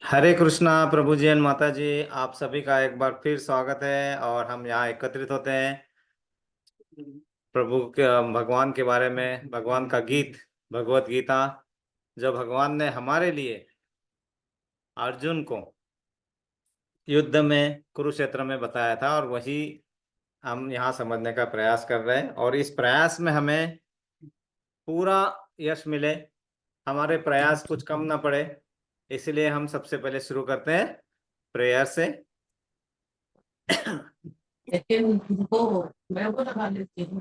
हरे कृष्णा प्रभु जी and माता जी। आप सभी का एक बार फिर स्वागत है और हम यहाँ एकत्रित होते हैं प्रभु के भगवान के बारे में, भगवान का गीत, भगवत गीता, जो भगवान ने हमारे लिए अर्जुन को युद्ध में कुरुक्षेत्र में बताया था, और वही हम यहाँ समझने का प्रयास कर रहे हैं। और इस प्रयास में हमें पूरा यश मिले, हमारे प्रयास कुछ कम ना पड़े, इसलिए हम सबसे पहले शुरू करते हैं प्रेयर से। लेकिन वो मैं वो लगा लेती हूँ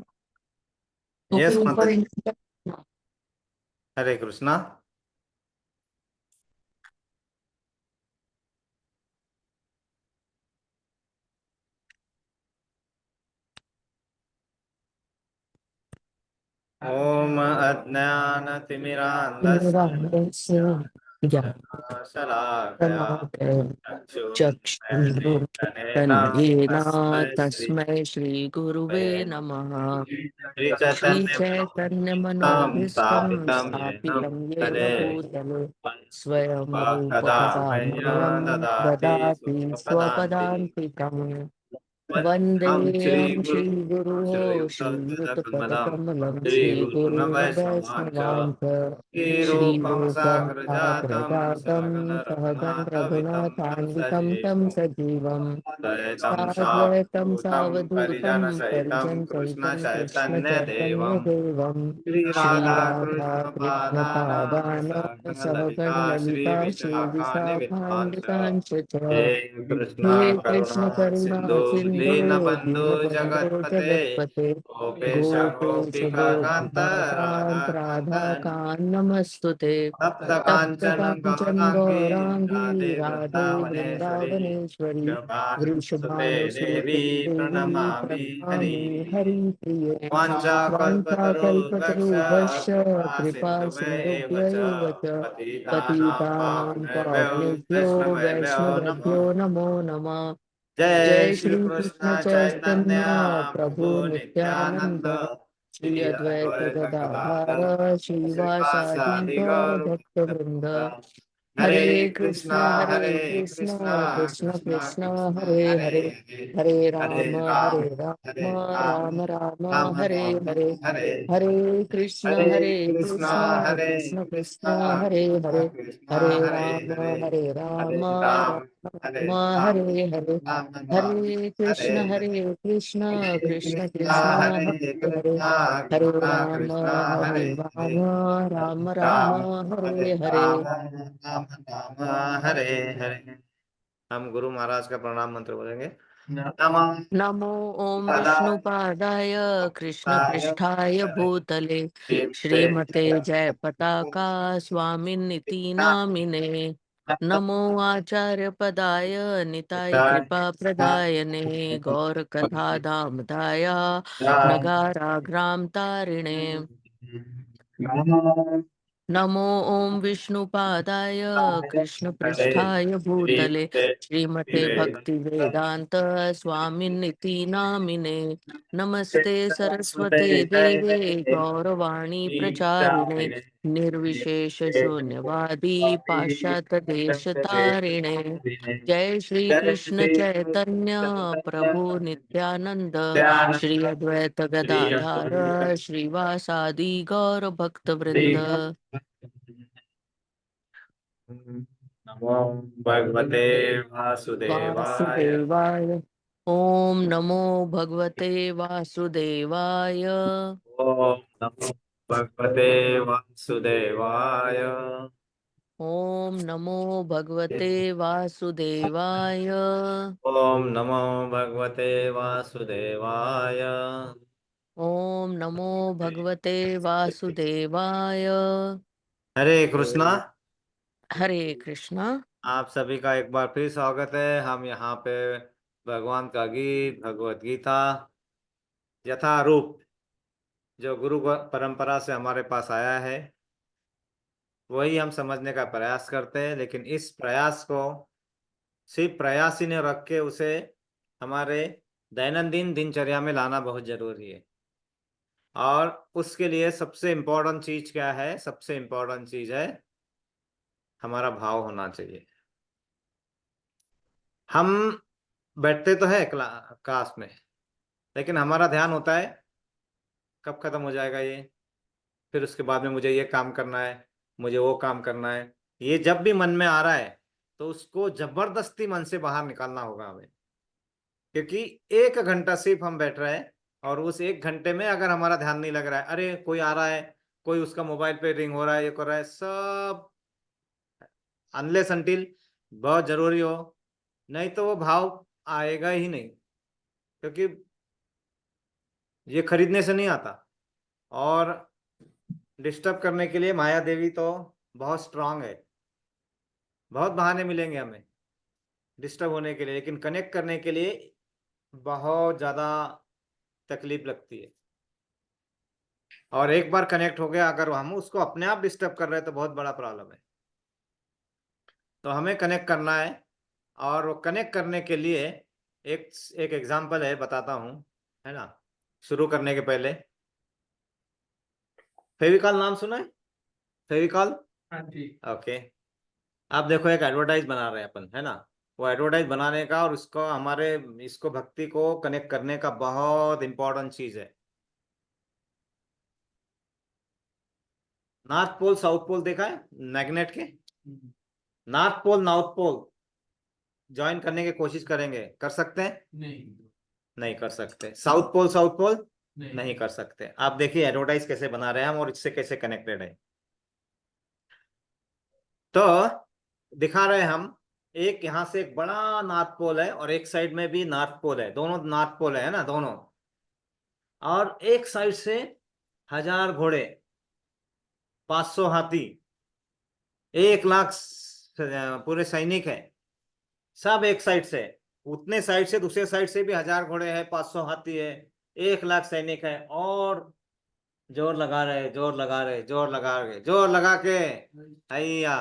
तो फिर यस माता ऊपर जी। इंडिया। हरे कृष्णा। ओम मेरा अज्ञानतिमिरान्धस्य से शलाकया ज्ञानमात्र चक्षुरुन्मीलितं चक्षुरुन्मीलितं तस्मै श्री तस्मै श्री गुरवे गुरुवे नमः। नमः। श्री चैतन्य श्रीचैतन्यमनोभीष्टं मनोभीष्टं स्थापितं येन स्थापितं येन तदे भूतले स्वयं रूप कदा कदा मह्यं मह्यं ददाति ददाति स्वपदान्तिकम्। स्वपदान्तिकम्। हम वन्देऽहं श्रीगुरु श्रीगुरुः श्रीयुक्तकमलं श्रीयुतपदकमलं श्रीगुरुन् वैष्णवांच श्रीगुरुर्वैष्णवांच श्रीरूपं श्रीरूपं साग्रजातं साग्रजातं सहगण सहगं रघुनाथवितं तं रघुनाथान्वितं तं सजीवं सजीवं द्वैतं साद्वैतं सावधूतं सावधूतं परिजनसहितं परिजनसहितं कृष्णचैतन्यदेवं कृष्णचैतन्यदेवं श्रीराधाकृष्णपादान् श्रीराधाकृष्णपादान् सहगणललिता सहगणललिता श्रीविशाखान्वितांश्च श्रीविशाखान्वितांश्च हे च। कृष्णा हे करुणा कृष्ण करुणा सिंधु सिंधु दीनबंधु दीनबन्धो जगत्पते जगत्पते गोपेश गोपेश गोपिका कांत राधा गोपिकान्त कांत राधाकान्त नमस्तुते। तप्त तप्त कांचन काञ्चन गौरांगी गौराङ्गी राधे राधे वृंदावनेश्वरी वृन्दावनेश्वरी वृषभानुसुते वृषभानुसुते देवी देवी प्रणमामि प्रणमामि हरि। हरिप्रिये। वाञ्छाकल्पतरुभ्यश्च वाञ्छाकल्पतरुभ्यश्च कृपा कृपा सिन्धुमेव च सिन्धुभ्यैव च पतितानां पतितानां पावनेभ्यो पावनेभ्यो वैष्णवेभ्यो नमो। वैष्णवेभ्यो नमो नमः। जय जय श्री श्री कृष्ण कृष्ण चैतन्य चैतन्य प्रभु प्रभु नित्यानंद नित्यानंद श्री श्री अद्वैत अद्वैत गदाधर गदाधर श्रीवासादि श्रीवासादि गौर गौर भक्त वृंद। हरे हरे कृष्णा हरे हरे कृष्ण कृष्णा कृष्ण कृष्णा कृष्ण कृष्णा हरे हरे हरे हरे हरे राम राम हरे राम राम राम राम हरे राम हरे। हरे हरे हरे कृष्णा कृष्ण हरे कृष्ण कृष्ण कृष्णा हरे कृष्णा हरे कृष्णा हरे हरे हरे राम हरे राम राम हरे राम राम हरे हरे। राम राम हरे हरे कृष्ण हरे कृष्ण कृष्णा कृष्ण हरे हरे हरे कृष्णा हरे कृष्णा राम कृष्णा हरे हरे राम राम राम हरे हरे हरे। राम राम राम हरे हरे। हम गुरु महाराज का प्रणाम मंत्र बोलेंगे। नमः नमो ओम सदाय विष्णुपादाय कृष्ण कृष्णाय पृष्ठाय हरे भूतले कृष्णे श्रीमते जय पताका स्वामिनिति नामिने। नमो आचार्य पदाय निताय कृपा प्रदायने गौर कथा धामदाय नगारा ग्राम तारिणे। नमः नमो ओम विष्णुपादाय कृष्ण हरे पृष्ठाय भूतले श्रीमते श्रीमते भक्ति वेदांत स्वामिनिति नामिने। नमस्ते सरस्वते सरस्वते देवे जयते गौरवाणी प्रचारिणे ईशाविने निर्विशेष शून्यवादी पाश्चात्य देश तारिणे। जय श्री जय कृष्ण श्री चैतन्य चैतन्य प्रभु नित्यानंद श्री नित्यानंद अद्वैत श्री गदाधार अद्वैत श्रीवासादि गौर भक्त श्री वृंद। नमो भगवते वासुदेवाय। वासुदेवाय। ओम नमो भगवते वासुदेवाय। ओम नमो भगवते वासुदेवाय। ओम नमो भगवते वासुदेवाय। ओम नमो भगवते वासुदेवाय। ओम नमो भगवते वासुदेवाय। हरे कृष्णा। हरे कृष्णा। आप सभी का एक बार फिर स्वागत है। हम यहाँ पे भगवान का गीत, भगवत गीता यथारूप, जो गुरु परंपरा से हमारे पास आया है, वही हम समझने का प्रयास करते हैं। लेकिन इस प्रयास को सिर्फ प्रयास ही नहीं रख के उसे हमारे दैनंदिन दिनचर्या में लाना बहुत जरूरी है। और उसके लिए सबसे इम्पोर्टेंट चीज क्या है? सबसे इम्पोर्टेंट चीज है हमारा भाव होना चाहिए। हम बैठते तो है क्लास में, लेकिन हमारा ध्यान होता है कब खत्म हो जाएगा ये, फिर उसके बाद में मुझे ये काम करना है, मुझे वो काम करना है। ये जब भी मन में आ रहा है तो उसको जबरदस्ती मन से बाहर निकालना होगा हमें, क्योंकि 1 घंटा सिर्फ हम बैठ रहे हैं, और उस 1 घंटे में अगर हमारा ध्यान नहीं लग रहा है, अरे कोई आ रहा है, कोई उसका मोबाइल पे रिंग हो रहा है, ये कर रहा है, सब अनलेस अनटिल बहुत जरूरी हो, नहीं तो वो भाव आएगा ही नहीं, क्योंकि ये खरीदने से नहीं आता। और डिस्टर्ब करने के लिए माया देवी तो बहुत स्ट्रांग है, बहुत बहाने मिलेंगे हमें डिस्टर्ब होने के लिए, लेकिन कनेक्ट करने के लिए बहुत ज्यादा तकलीफ लगती है। और एक बार कनेक्ट हो गया, अगर हम उसको अपने आप डिस्टर्ब कर रहे हैं तो बहुत बड़ा प्रॉब्लम है। तो हमें कनेक्ट करना है, और वो कनेक्ट करने के लिए एक एक एग्जांपल है, बताता हूँ, है ना, शुरू करने के पहले। फेविकॉल नाम सुना है? फेविकॉल। हाँ जी। ओके। आप देखो, एक एडवर्टाइज बना रहे हैं अपन, है ना, वो एडवर्टाइज बनाने का और उसको हमारे इसको भक्ति को कनेक्ट करने का बहुत इंपॉर्टेंट चीज है। नॉर्थ पोल साउथ पोल देखा है मैग्नेट के? North pole south pole join करने की कोशिश करेंगे, कर सकते हैं? नहीं। नहीं कर सकते। साउथ पोल नहीं। नहीं कर सकते। आप देखिए एडवर्टाइज कैसे बना रहे हैं हम, और इससे कैसे कनेक्टेड है। तो दिखा रहे हैं हम, एक यहाँ से एक बड़ा नॉर्थ पोल है, और एक साइड में भी नॉर्थ पोल है, दोनों नॉर्थ पोल है ना दोनों। और एक साइड से 1000 घोड़े, 500 हाथी, 1 लाख पूरे सैनिक है, सब एक साइड से। उतने साइड से दूसरे साइड से भी 1000 घोड़े हैं, 500 हाथी है, 1 लाख सैनिक है, और जोर लगा रहे, जोर लगा रहे, जोर लगा रहे, जोर लगा के, हैया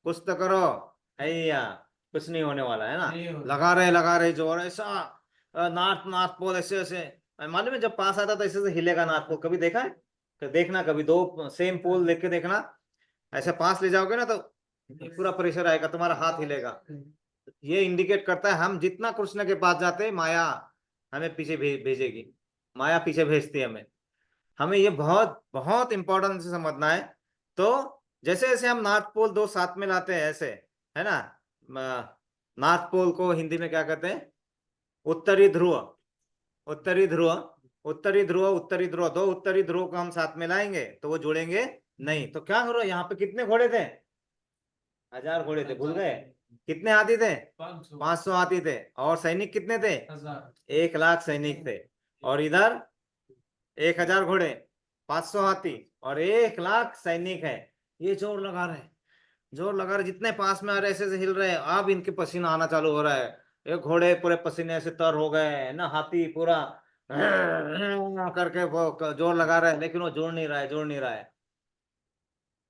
कुछ तो करो, हैया कुछ नहीं होने वाला है ना। नहीं होगा। लगा रहे जोर, ऐसा नॉर्थ नॉर्थ पोल ऐसे ऐसे। मालूम है जब पास आता तो ऐसे ऐसे हिलेगा नॉर्थ पोल, कभी देखा है? तो देखना, कभी दो सेम पोल देख के देखना, ऐसे पास ले जाओगे ना तो पूरा प्रेशर आएगा, तुम्हारा हाथ हिलेगा। ये इंडिकेट करता है हम जितना कृष्ण के पास जाते हैं, माया हमें पीछे भेजेगी, माया पीछे भेजती है हमें। हमें ये बहुत बहुत इंपॉर्टेंट से समझना है। तो जैसे जैसे हम नॉर्थ पोल दो साथ में लाते हैं ऐसे, है ना, नॉर्थ पोल को हिंदी में क्या कहते हैं? उत्तरी ध्रुव। उत्तरी ध्रुव, उत्तरी ध्रुव, उत्तरी ध्रुव, दो उत्तरी ध्रुव को हम साथ में लाएंगे तो वो जुड़ेंगे नहीं। तो क्या करो, यहाँ पे कितने घोड़े थे? 1000 घोड़े थे, भूल गए? कितने हाथी थे? 500 हाथी थे। और सैनिक कितने थे? 1 लाख सैनिक थे। और इधर 1000 घोड़े, 500 हाथी, और 1 लाख सैनिक है। ये जोर लगा रहे, जोर लगा रहे, जितने पास में आ रहे ऐसे ऐसे हिल रहे हैं। अब इनके पसीना आना चालू हो रहा है, ये घोड़े पूरे पसीने से तर हो गए हैं ना, हाथी पूरा करके वो जोर लगा रहा है, लेकिन वो जोड़ नहीं रहा है, जोड़ नहीं रहा है।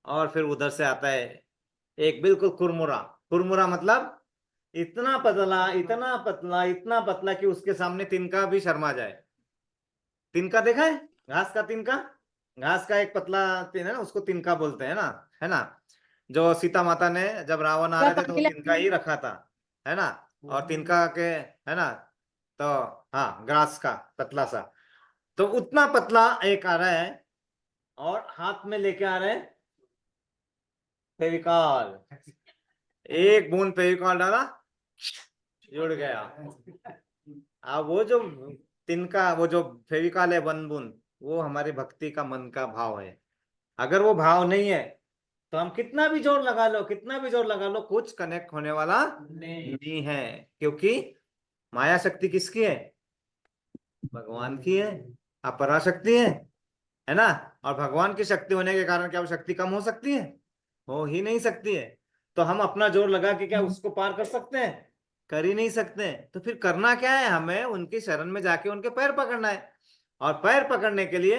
और फिर उधर से आता है एक बिल्कुल कुरमुरा। कुरमुरा मतलब इतना पतला, इतना पतला, इतना पतला कि उसके सामने तिनका भी शर्मा जाए। तिनका देखा है? घास का तिनका, घास का एक पतला तिन है ना, उसको तिनका बोलते हैं ना, है ना। जो सीता माता ने जब रावण आ रहे थे तो वो तिनका ही रखा था, है ना। और तिनका के, है ना, तो हाँ घास का पतला सा। तो उतना पतला एक आ रहा है, और हाथ में लेके आ रहे हैं फेविकॉल। एक बूंद फेविकॉल डाला, जुड़ गया। अब वो जो तिनका, वो जो फेविकॉल है वन बूंद, वो हमारे भक्ति का मन का भाव है। अगर वो भाव नहीं है तो हम कितना भी जोर लगा लो, कितना भी जोर लगा लो, कुछ कनेक्ट होने वाला नहीं है। क्योंकि माया शक्ति किसकी है? भगवान की है, अपराशक्ति है ना। और भगवान की शक्ति होने के कारण क्या वो शक्ति कम हो सकती है? हो ही नहीं सकती है। तो हम अपना जोर लगा के क्या उसको पार कर सकते हैं? कर ही नहीं सकते। तो फिर करना क्या है? हमें उनकी शरण में जाके उनके पैर पकड़ना है। और पैर पकड़ने के लिए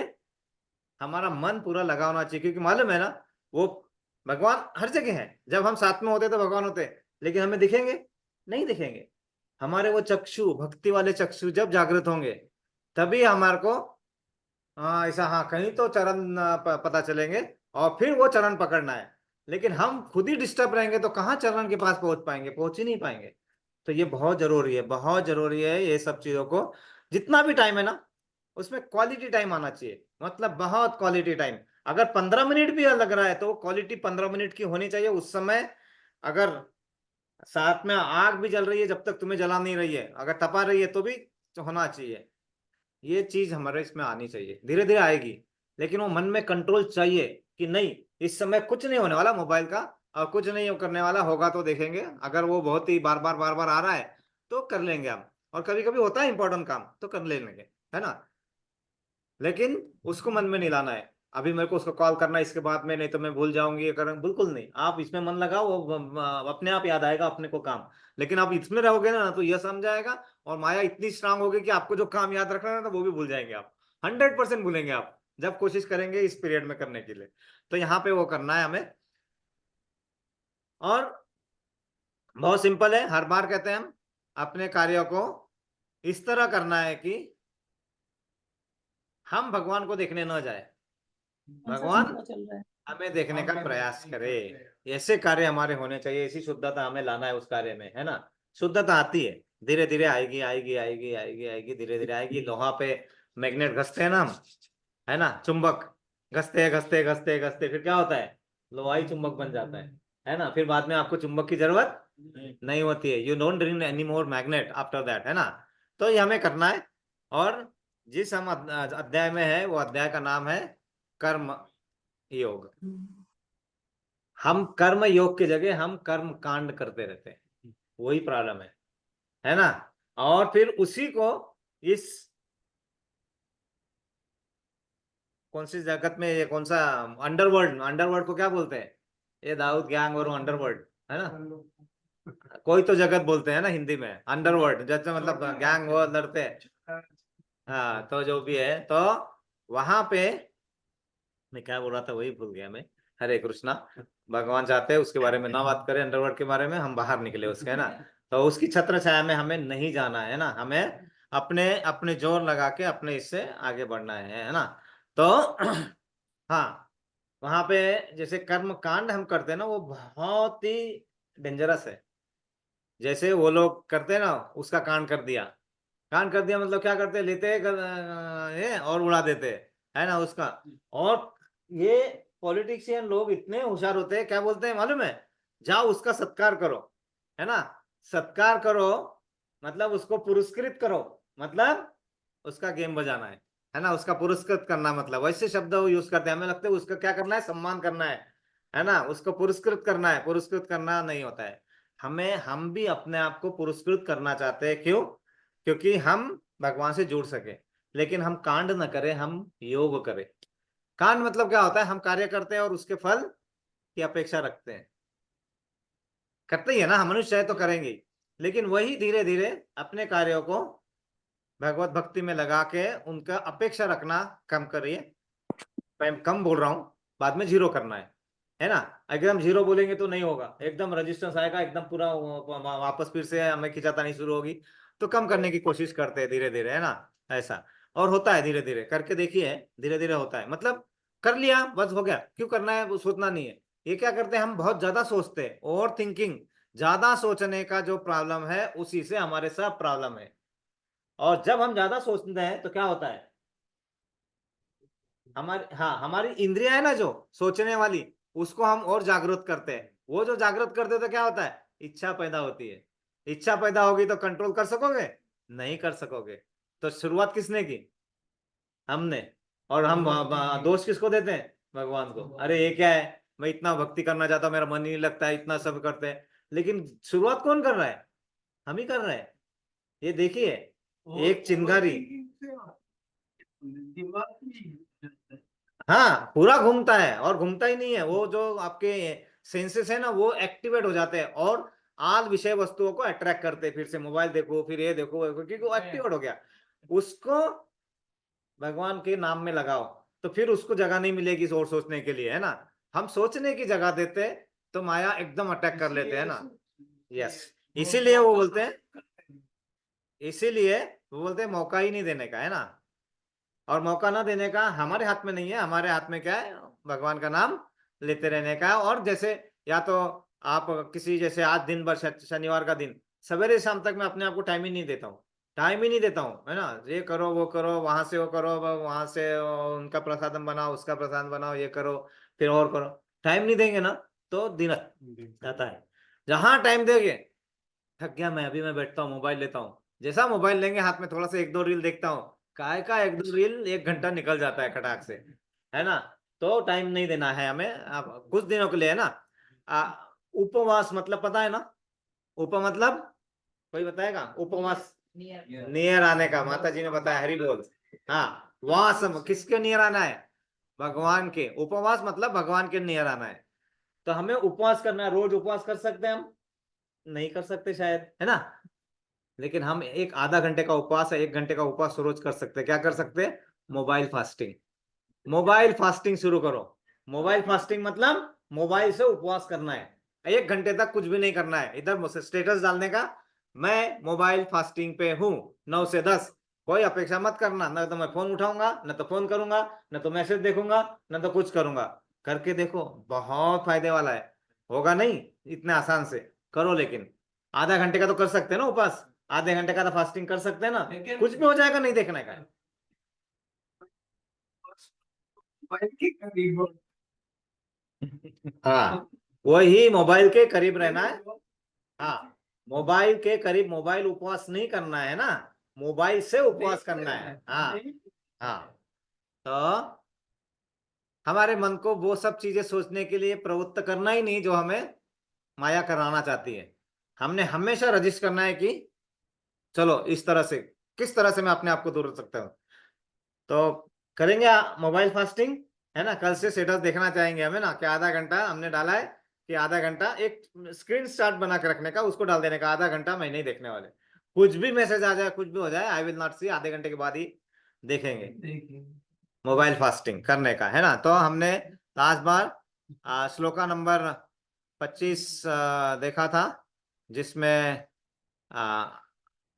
हमारा मन पूरा लगा होना चाहिए, क्योंकि मालूम है ना, वो भगवान हर जगह है। जब हम साथ में होते तो भगवान होते, लेकिन हमें दिखेंगे नहीं, दिखेंगे। हमारे वो चक्षु, भक्ति वाले चक्षु जब जागृत होंगे तभी हमारे को हाँ ऐसा, हाँ कहीं तो चरण पता चलेंगे, और फिर वो चरण पकड़ना है। लेकिन हम खुद ही डिस्टर्ब रहेंगे तो कहाँ चरण के पास पहुंच पाएंगे? पहुंच ही नहीं पाएंगे। तो ये बहुत जरूरी है, बहुत जरूरी है ये सब चीजों को। जितना भी टाइम है ना, उसमें क्वालिटी टाइम आना चाहिए, मतलब बहुत क्वालिटी टाइम। अगर 15 मिनट भी लग रहा है तो क्वालिटी 15 मिनट की होनी चाहिए। उस समय अगर साथ में आग भी जल रही है, जब तक तुम्हें जला नहीं रही है, अगर तपा रही है तो भी होना चाहिए। ये चीज हमारे इसमें आनी चाहिए, धीरे धीरे आएगी। लेकिन वो मन में कंट्रोल चाहिए कि नहीं, इस समय कुछ नहीं होने वाला मोबाइल का, और कुछ नहीं करने वाला होगा तो देखेंगे। अगर वो बहुत ही बार बार आ रहा है तो कर लेंगे हम। और कभी कभी होता है इंपॉर्टेंट काम तो कर लेंगे, है ना। लेकिन उसको मन में नहीं लाना है, अभी मेरे को उसको कॉल करना है इसके बाद में, नहीं तो मैं भूल जाऊंगी, ये करें बिल्कुल नहीं। आप इसमें मन लगाओ, वो अपने आप याद आएगा अपने को काम। लेकिन आप इसमें रहोगे ना तो यह समझाएगा, और माया इतनी स्ट्रांग होगी कि आपको जो काम याद रखना है ना, तो वो भी भूल जाएंगे आप। 100% भूलेंगे आप जब कोशिश करेंगे इस पीरियड में करने के लिए। तो यहाँ पे वो करना है हमें। और बहुत सिंपल है, हर बार कहते हैं हम अपने कार्यों को इस तरह करना है कि हम भगवान को देखने न जाए, भगवान चल रहा है। हमें देखने का प्रयास करे। ऐसे कार्य हमारे होने चाहिए, ऐसी शुद्धता हमें लाना है उस कार्य में, है ना। शुद्धता आती है, धीरे धीरे आएगी आएगी आएगी आएगी आएगी, धीरे धीरे आएगी। लोहा पे मैग्नेट घसते हैं ना हम, है ना, चुंबक। घसते घसते घसते घसते फिर क्या होता है, लोहा ही चुंबक बन जाता है ना। फिर बाद में आपको चुंबक की जरूरत नहीं होती है, you don't need any more magnet after that, है ना। तो ये हमें करना है। और जिस हम अध्याय में है, वो अध्याय का नाम है कर्म योग। हम कर्म योग की जगह हम कर्म कांड करते रहते हैं, वही प्रॉब्लम है ना। और फिर उसी को इस कौन सी जगत में, ये कौन सा अंडरवर्ल्ड, अंडरवर्ल्ड को क्या बोलते हैं, ये दाऊद गैंग और अंडरवर्ल्ड, है ना। कोई तो जगत बोलते हैं ना हिंदी में, अंडरवर्ल्ड जैसे मतलब गैंग वो लड़ते हैं। हाँ, तो जो भी है, तो वहां पे मैं क्या बोल रहा था वही भूल गया मैं। हरे कृष्णा। भगवान चाहते हैं उसके बारे में ना बात करें, अंडरवर्ल्ड के बारे में, हम बाहर निकले उसके, है ना। तो उसकी छत्र छाया में हमें नहीं जाना है ना, हमें अपने अपने जोर लगा के अपने इससे आगे बढ़ना है ना। तो हाँ, वहां पे जैसे कर्म कांड हम करते हैं ना, वो बहुत ही डेंजरस है। जैसे वो लोग करते हैं ना, उसका कांड कर दिया। कांड कर दिया मतलब क्या करते हैं, लेते हैं ये और उड़ा देते हैं, है ना उसका। और ये पॉलिटिशियन लोग इतने होशियार होते हैं, क्या बोलते हैं मालूम है, जाओ उसका सत्कार करो, है ना। सत्कार करो मतलब उसको पुरस्कृत करो, मतलब उसका गेम बजाना है ना। उसका पुरस्कृत करना, मतलब वैसे शब्द वो यूज करते हैं, हमें लगता है उसका क्या करना है, सम्मान करना है ना। उसको पुरस्कृत करना है, पुरस्कृत करना नहीं होता है। हम भी अपने आप को पुरस्कृत करना चाहते हैं, क्यों, क्योंकि हम भगवान से जुड़ सके। लेकिन हम कांड न करें, हम योग करें। कांड मतलब क्या होता है, हम कार्य करते हैं और उसके फल की अपेक्षा रखते हैं। करते ही है ना, हम मनुष्य है तो करेंगे ही। लेकिन वही धीरे धीरे अपने कार्यों को भगवत भक्ति में लगा के उनका अपेक्षा रखना कम करिए। मैं कम बोल रहा हूँ, बाद में जीरो करना है ना। एकदम जीरो बोलेंगे तो नहीं होगा, एकदम रेजिस्टेंस आएगा, एकदम पूरा वापस फिर से हमें खिंचातानी शुरू होगी। तो कम करने की कोशिश करते हैं धीरे धीरे, है ना, ऐसा। और होता है, धीरे धीरे करके देखिए, धीरे धीरे होता है, मतलब कर लिया बस हो गया, क्यों करना है वो सोचना नहीं है। ये क्या करते हैं, हम बहुत ज्यादा सोचते हैं, ओवर थिंकिंग, ज्यादा सोचने का जो प्रॉब्लम है उसी से हमारे सब प्रॉब्लम है। और जब हम ज्यादा सोचते हैं तो क्या होता है, हमारी, हाँ, हमारी इंद्रिया है ना जो सोचने वाली, उसको हम और जागृत करते हैं। वो जो जागृत करते हैं तो क्या होता है, इच्छा पैदा होती है। इच्छा पैदा होगी तो कंट्रोल कर सकोगे, नहीं कर सकोगे। तो शुरुआत किसने की, हमने। और हम दोष किसको देते हैं, भगवान को। अरे ये क्या है, मैं इतना भक्ति करना चाहता हूँ, मेरा मन ही नहीं लगता है, इतना सब करते हैं। लेकिन शुरुआत कौन कर रहा है, हम ही कर रहे हैं। ये देखिए, एक चिंगारी, हाँ, पूरा घूमता है, और घूमता ही नहीं है, वो जो आपके सेंसेस है ना, वो एक्टिवेट हो जाते हैं और आल विषय वस्तुओं को अट्रैक्ट करते हैं। फिर से मोबाइल देखो, फिर ये देखो वो देखो, क्योंकि वो एक्टिवेट हो गया। उसको भगवान के नाम में लगाओ, तो फिर उसको जगह नहीं मिलेगी और सोचने के लिए, है ना। हम सोचने की जगह देते तो माया एकदम अटैक कर लेते हैं ना। यस, इसीलिए वो बोलते हैं, इसीलिए वो बोलते हैं मौका ही नहीं देने का, है ना। और मौका ना देने का हमारे हाथ में नहीं है, हमारे हाथ में क्या है, भगवान का नाम लेते रहने का। और जैसे, या तो आप किसी, जैसे आज दिन भर शनिवार का दिन सवेरे शाम तक मैं अपने आप को टाइम ही नहीं देता हूँ, टाइम ही नहीं देता हूँ, है ना। ये करो वो करो, वहां से वो करो, वहां से उनका प्रसादम बनाओ, उसका प्रसाद बनाओ, ये करो, फिर और करो। टाइम नहीं देंगे ना तो दिन जाता है। जहां टाइम देंगे, थक गया मैं, अभी मैं बैठता हूँ मोबाइल लेता हूँ, जैसा मोबाइल लेंगे हाथ में, थोड़ा सा एक दो रील देखता हूँ, काय का एक दो रील 1 घंटा निकल जाता है खटाक से, है ना। तो टाइम नहीं देना है हमें, अब कुछ दिनों के लिए, है ना। उपवास मतलब पता है ना, उप मतलब कोई बताएगा, उपवास नियर आने का, माता जी ने बताया, हरि बोल। हाँ, वास किसके नियर आना है, भगवान के। उपवास मतलब भगवान के नियर आना है। तो हमें उपवास करना है, रोज उपवास कर सकते हैं हम, नहीं कर सकते शायद, है ना। लेकिन हम एक आधा घंटे का उपवास है, 1 घंटे का उपवास रोज कर सकते हैं। क्या कर सकते हैं, मोबाइल फास्टिंग। मोबाइल फास्टिंग शुरू करो। मोबाइल फास्टिंग मतलब मोबाइल से उपवास करना है, 1 घंटे तक कुछ भी नहीं करना है, इधर स्टेटस डालने का, मैं मोबाइल फास्टिंग पे हूँ 9 से 10। कोई अपेक्षा मत करना, न तो मैं फोन उठाऊंगा, न तो फोन करूंगा, न तो मैसेज देखूंगा, न तो कुछ करूंगा। करके देखो, बहुत फायदे वाला है। होगा नहीं इतने आसान से, करो। लेकिन आधा घंटे का तो कर सकते हैं ना उपवास, आधे घंटे का तो फास्टिंग कर सकते हैं ना, कुछ भी हो जाएगा, नहीं देखने का है। हाँ, वही मोबाइल के करीब रहना है। हाँ, मोबाइल के करीब, मोबाइल उपवास नहीं करना है ना, मोबाइल से उपवास करना है। हाँ। हाँ, तो हमारे मन को वो सब चीजें सोचने के लिए प्रवृत्त करना ही नहीं जो हमें माया कराना चाहती है। हमने हमेशा रजिस्ट करना है कि चलो इस तरह से, किस तरह से मैं अपने आप को दूर रख सकता हूँ। तो करेंगे मोबाइल फास्टिंग, है ना। कल से स्टेटस देखना चाहेंगे हमें ना, कि आधा घंटा हमने डाला है, कि आधा घंटा एक स्क्रीन शॉट बना के रखने का, उसको डाल देने का, आधा घंटा मैं नहीं देखने वाले। कुछ भी मैसेज आ जाए, कुछ भी हो जाए, आई विल नॉट सी, आधे घंटे के बाद ही देखेंगे। मोबाइल फास्टिंग करने का, है ना। तो हमने लास्ट बार श्लोका नंबर 25 देखा था, जिसमें आ,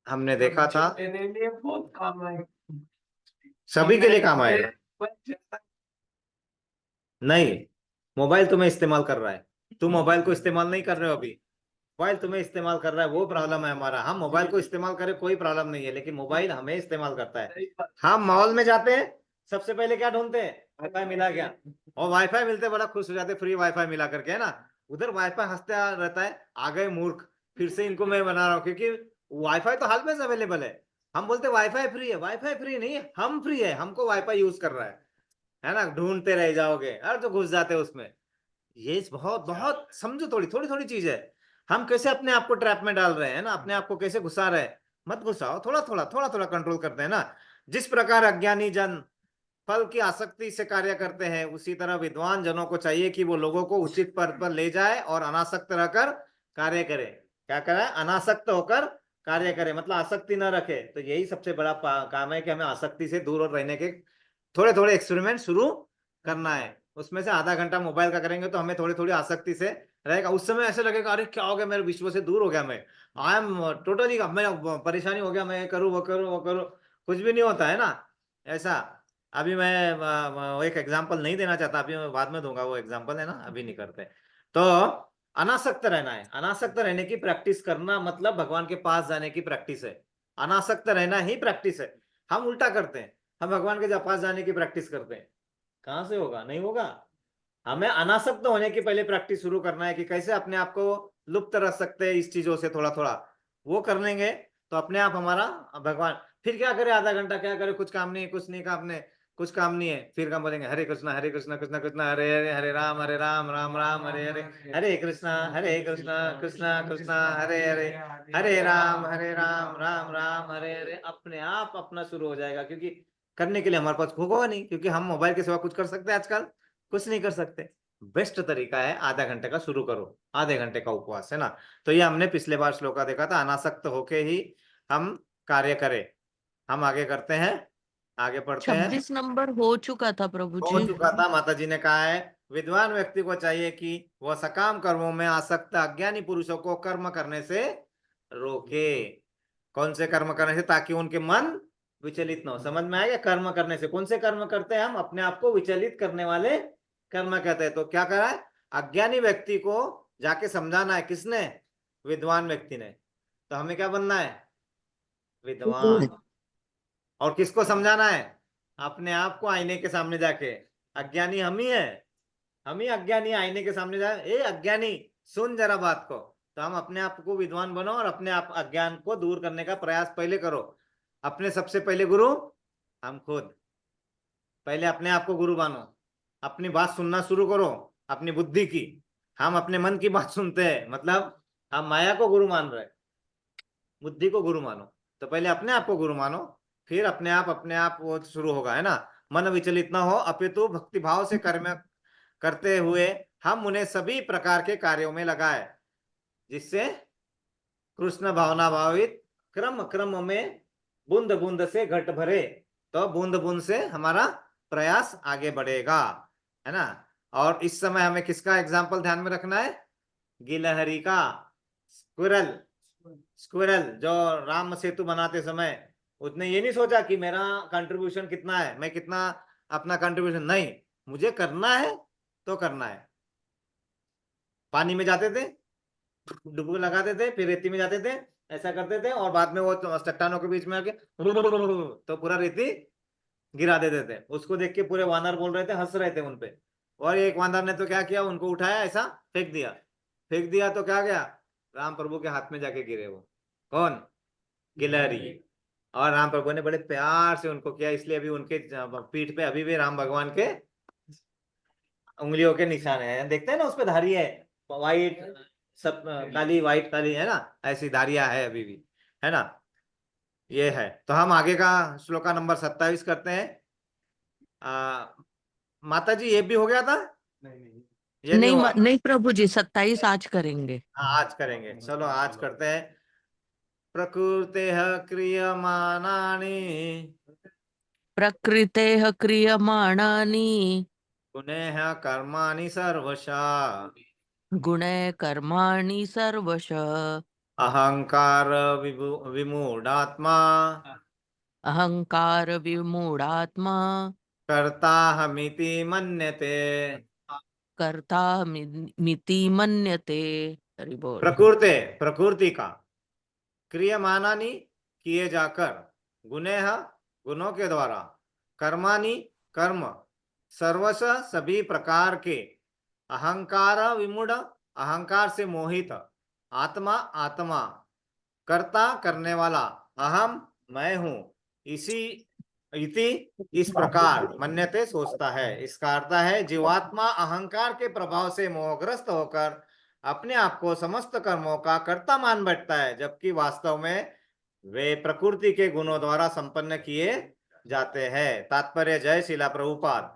हमने देखा था, मेरे लिए बहुत काम है। सभी के लिए काम आएगा। नहीं, मोबाइल तुम्हें इस्तेमाल कर रहा है, तुम मोबाइल को इस्तेमाल नहीं कर रहे हो अभी, मोबाइल तुम्हें इस्तेमाल कर रहा है, वो प्रॉब्लम है हमारा। हम मोबाइल को इस्तेमाल करें कोई प्रॉब्लम नहीं है, लेकिन मोबाइल हमें इस्तेमाल करता है। हम मॉल में जाते हैं, सबसे पहले क्या ढूंढते हैं, वाईफाई मिला क्या, और वाईफाई मिलते बड़ा खुश हो जाते, फ्री वाईफाई मिला करके, है ना। उधर वाईफाई हंसते रहता है, आ गए मूर्ख, फिर से इनको मैं बना रहा हूँ, क्योंकि वाईफाई तो हाल में अवेलेबल है। हम बोलते वाईफाई फ्री है, वाईफाई फ्री नहीं है, हम फ्री है, हमको वाईफाई यूज कर रहा है ना। ढूंढते रह जाओगे, और तो घुस जाते उसमें। ये बहुत बहुत समझो, थोड़ी थोड़ी थोड़ी चीज है। हम कैसे अपने आप को ट्रैप में डाल रहे हैं ना, अपने आप को कैसे घुसा रहे हैं। मत घुसाओ, थोड़ा थोड़ा थोड़ा थोड़ा कंट्रोल करते हैं ना। जिस प्रकार अज्ञानी जन फल की आसक्ति से कार्य करते हैं, उसी तरह विद्वान जनों को चाहिए कि वो लोगों को उचित पद पर ले जाए और अनासक्त रहकर कार्य करे। क्या करे, अनासक्त होकर कार्य करे, मतलब आसक्ति न रखे। तो यही सबसे बड़ा काम है, कि हमें आसक्ति से दूर रहने के थोड़े थोड़े एक्सपेरिमेंट शुरू करना है। उसमें से आधा घंटा मोबाइल का करेंगे तो हमें थोड़ी थोड़ी आसक्ति से रहेगा। उस समय ऐसे लगेगा, अरे क्या हो गया, मेरे विश्व से दूर हो गया, मैं आई एम टोटली, मैं परेशानी हो गया, मैं करूँ वो करूँ वो करूँ, कुछ भी नहीं होता है ना ऐसा। अभी मैं एक एग्जांपल नहीं देना चाहता, अभी मैं बाद में दूंगा वो एग्जांपल, है ना, अभी नहीं करते। तो अनासक्त रहना है, अनासक्त रहने की प्रैक्टिस करना मतलब भगवान के पास जाने की प्रैक्टिस है। अनासक्त रहना ही प्रैक्टिस है। हम उल्टा करते हैं, हम भगवान के पास जाने की प्रैक्टिस करते हैं। कहां से होगा, नहीं होगा। हमें अनासक्त होने की पहले प्रैक्टिस शुरू करना है, कि कैसे अपने आप को लुप्त रख सकते हैं इस चीजों से, थोड़ा थोड़ा वो कर लेंगे तो अपने आप हमारा भगवान। फिर क्या करे, आधा घंटा क्या करे, कुछ काम नहीं, कुछ नहीं काम ने, कुछ काम नहीं है, फिर हम बोलेंगे हरे कृष्णा कृष्ण कृष्ण हरे हरे, हरे राम राम राम हरे हरे, हरे कृष्णा कृष्णा कृष्णा हरे हरे, हरे राम राम राम हरे हरे। अपने आप अपना शुरू हो जाएगा, क्योंकि करने के लिए हमारे पास होगा नहीं, क्योंकि हम मोबाइल के सिवा कुछ कर सकते हैं आजकल, कुछ नहीं कर सकते। बेस्ट तरीका है आधा घंटे का शुरू करो, आधे घंटे का उपवास, है ना। तो ये हमने पिछले बार श्लोका देखा था, अनासक्त होके ही हम कार्य करें। हम आगे करते हैं, आगे पढ़ते हैं। 26 नंबर हो चुका था प्रभु हो जी। चुका था, माता जी ने कहा है, विद्वान व्यक्ति को चाहिए कि वह सकाम कर्मों में आसक्त अज्ञानी पुरुषों को कर्म करने से रोके। कौन से कर्म करने से, ताकि उनके मन विचलित न हो। समझ में आएगा, कर्म करने से, कौन से कर्म करते हैं हम, अपने आप को विचलित करने वाले कर्म कहते हैं। तो क्या करा है, अज्ञानी व्यक्ति को जाके समझाना है, किसने, विद्वान व्यक्ति ने। तो हमें क्या बनना है? विद्वान। और किसको समझाना है? अपने आप को आईने के सामने जाके। अज्ञानी हम ही है, हम ही अज्ञानी आईने के सामने जाए, ए अज्ञानी सुन जरा बात को। तो हम अपने आप को विद्वान बनो और अपने आप अज्ञान को दूर करने का प्रयास पहले करो। अपने सबसे पहले गुरु हम खुद। पहले अपने आप को गुरु मानो, अपनी बात सुनना शुरू करो, अपनी बुद्धि की। हम अपने मन की बात सुनते हैं, मतलब हम माया को गुरु मान रहे हैं, बुद्धि को गुरु मानो। तो पहले अपने आप को गुरु मानो, फिर अपने आप वो शुरू होगा, है ना। मन विचलित न हो, अपितु भक्ति भाव से कर्म करते हुए हम उन्हें सभी प्रकार के कार्यों में लगाए, जिससे कृष्ण भावना भावित क्रम क्रम में बूंद बूंद से घट भरे। तो बूंद बूंद से हमारा प्रयास आगे बढ़ेगा, है ना। और इस समय हमें किसका एग्जाम्पल ध्यान में रखना है? गिलहरी का, स्क्विरल। स्क्विरल जो राम सेतु बनाते समय उसने ये नहीं सोचा कि मेरा कंट्रीब्यूशन कितना है, मैं कितना अपना कंट्रीब्यूशन, नहीं, मुझे करना है तो करना है। पानी में जाते थे, डुबकी लगाते थे, फिर रेती में जाते थे, ऐसा करते थे, और बाद में वो चट्टानों के बीच में आके तो पूरा रेती गिरा देते थे। उसको देख के पूरे वानर बोल रहे थे, हंस रहे थे उनपे। और एक वानर ने तो क्या किया, उनको उठाया, ऐसा फेंक दिया। फेंक दिया तो क्या गया? राम प्रभु के हाथ में जाके गिरे वो। कौन? गिलहरी। और राम प्रभु ने बड़े प्यार से उनको किया, इसलिए अभी उनके पीठ पे अभी भी राम भगवान के उंगलियों के निशान है, देखते हैं ना, उस पे धारी है, वाइट, सब काली, वाइट काली, है ना, ऐसी धारियां है अभी भी, है ना। ये है। तो हम आगे का श्लोका नंबर 27 करते हैं। माता जी ये भी हो गया था? ये नहीं हुआ? नहीं प्रभु जी, 27 आज करेंगे। हाँ, आज करेंगे, चलो आज करते हैं। प्रकृतेः क्रियमाणानि प्रकृतेः क्रियमाणानि गुणैः कर्माणि सर्वशः गुणे कर्माणि सर्वशः अहंकार विमूढ़ात्मा अहंकार विमूढ़ात्मा कर्ताहमिति मन्यते। कर्ता मिति मन्यते। हरि बोल। प्रकृते, प्रकृति का, क्रियमानानि किए जाकर, गुणेह गुणों के द्वारा, कर्मानि कर्म, सर्वश सभी प्रकार के, अहंकार विमूढ़ अहंकार से मोहित, आत्मा आत्मा, कर्ता करने वाला, अहम मैं हूं, इसी इति इस प्रकार मन्यते सोचता है। इसका अर्थ है जीवात्मा अहंकार के प्रभाव से मोहग्रस्त होकर अपने आप को समस्त कर्मों का कर्ता मान बैठता है, जबकि वास्तव में वे प्रकृति के गुणों द्वारा संपन्न किए जाते हैं। तात्पर्य जय शिला प्रभुपाद।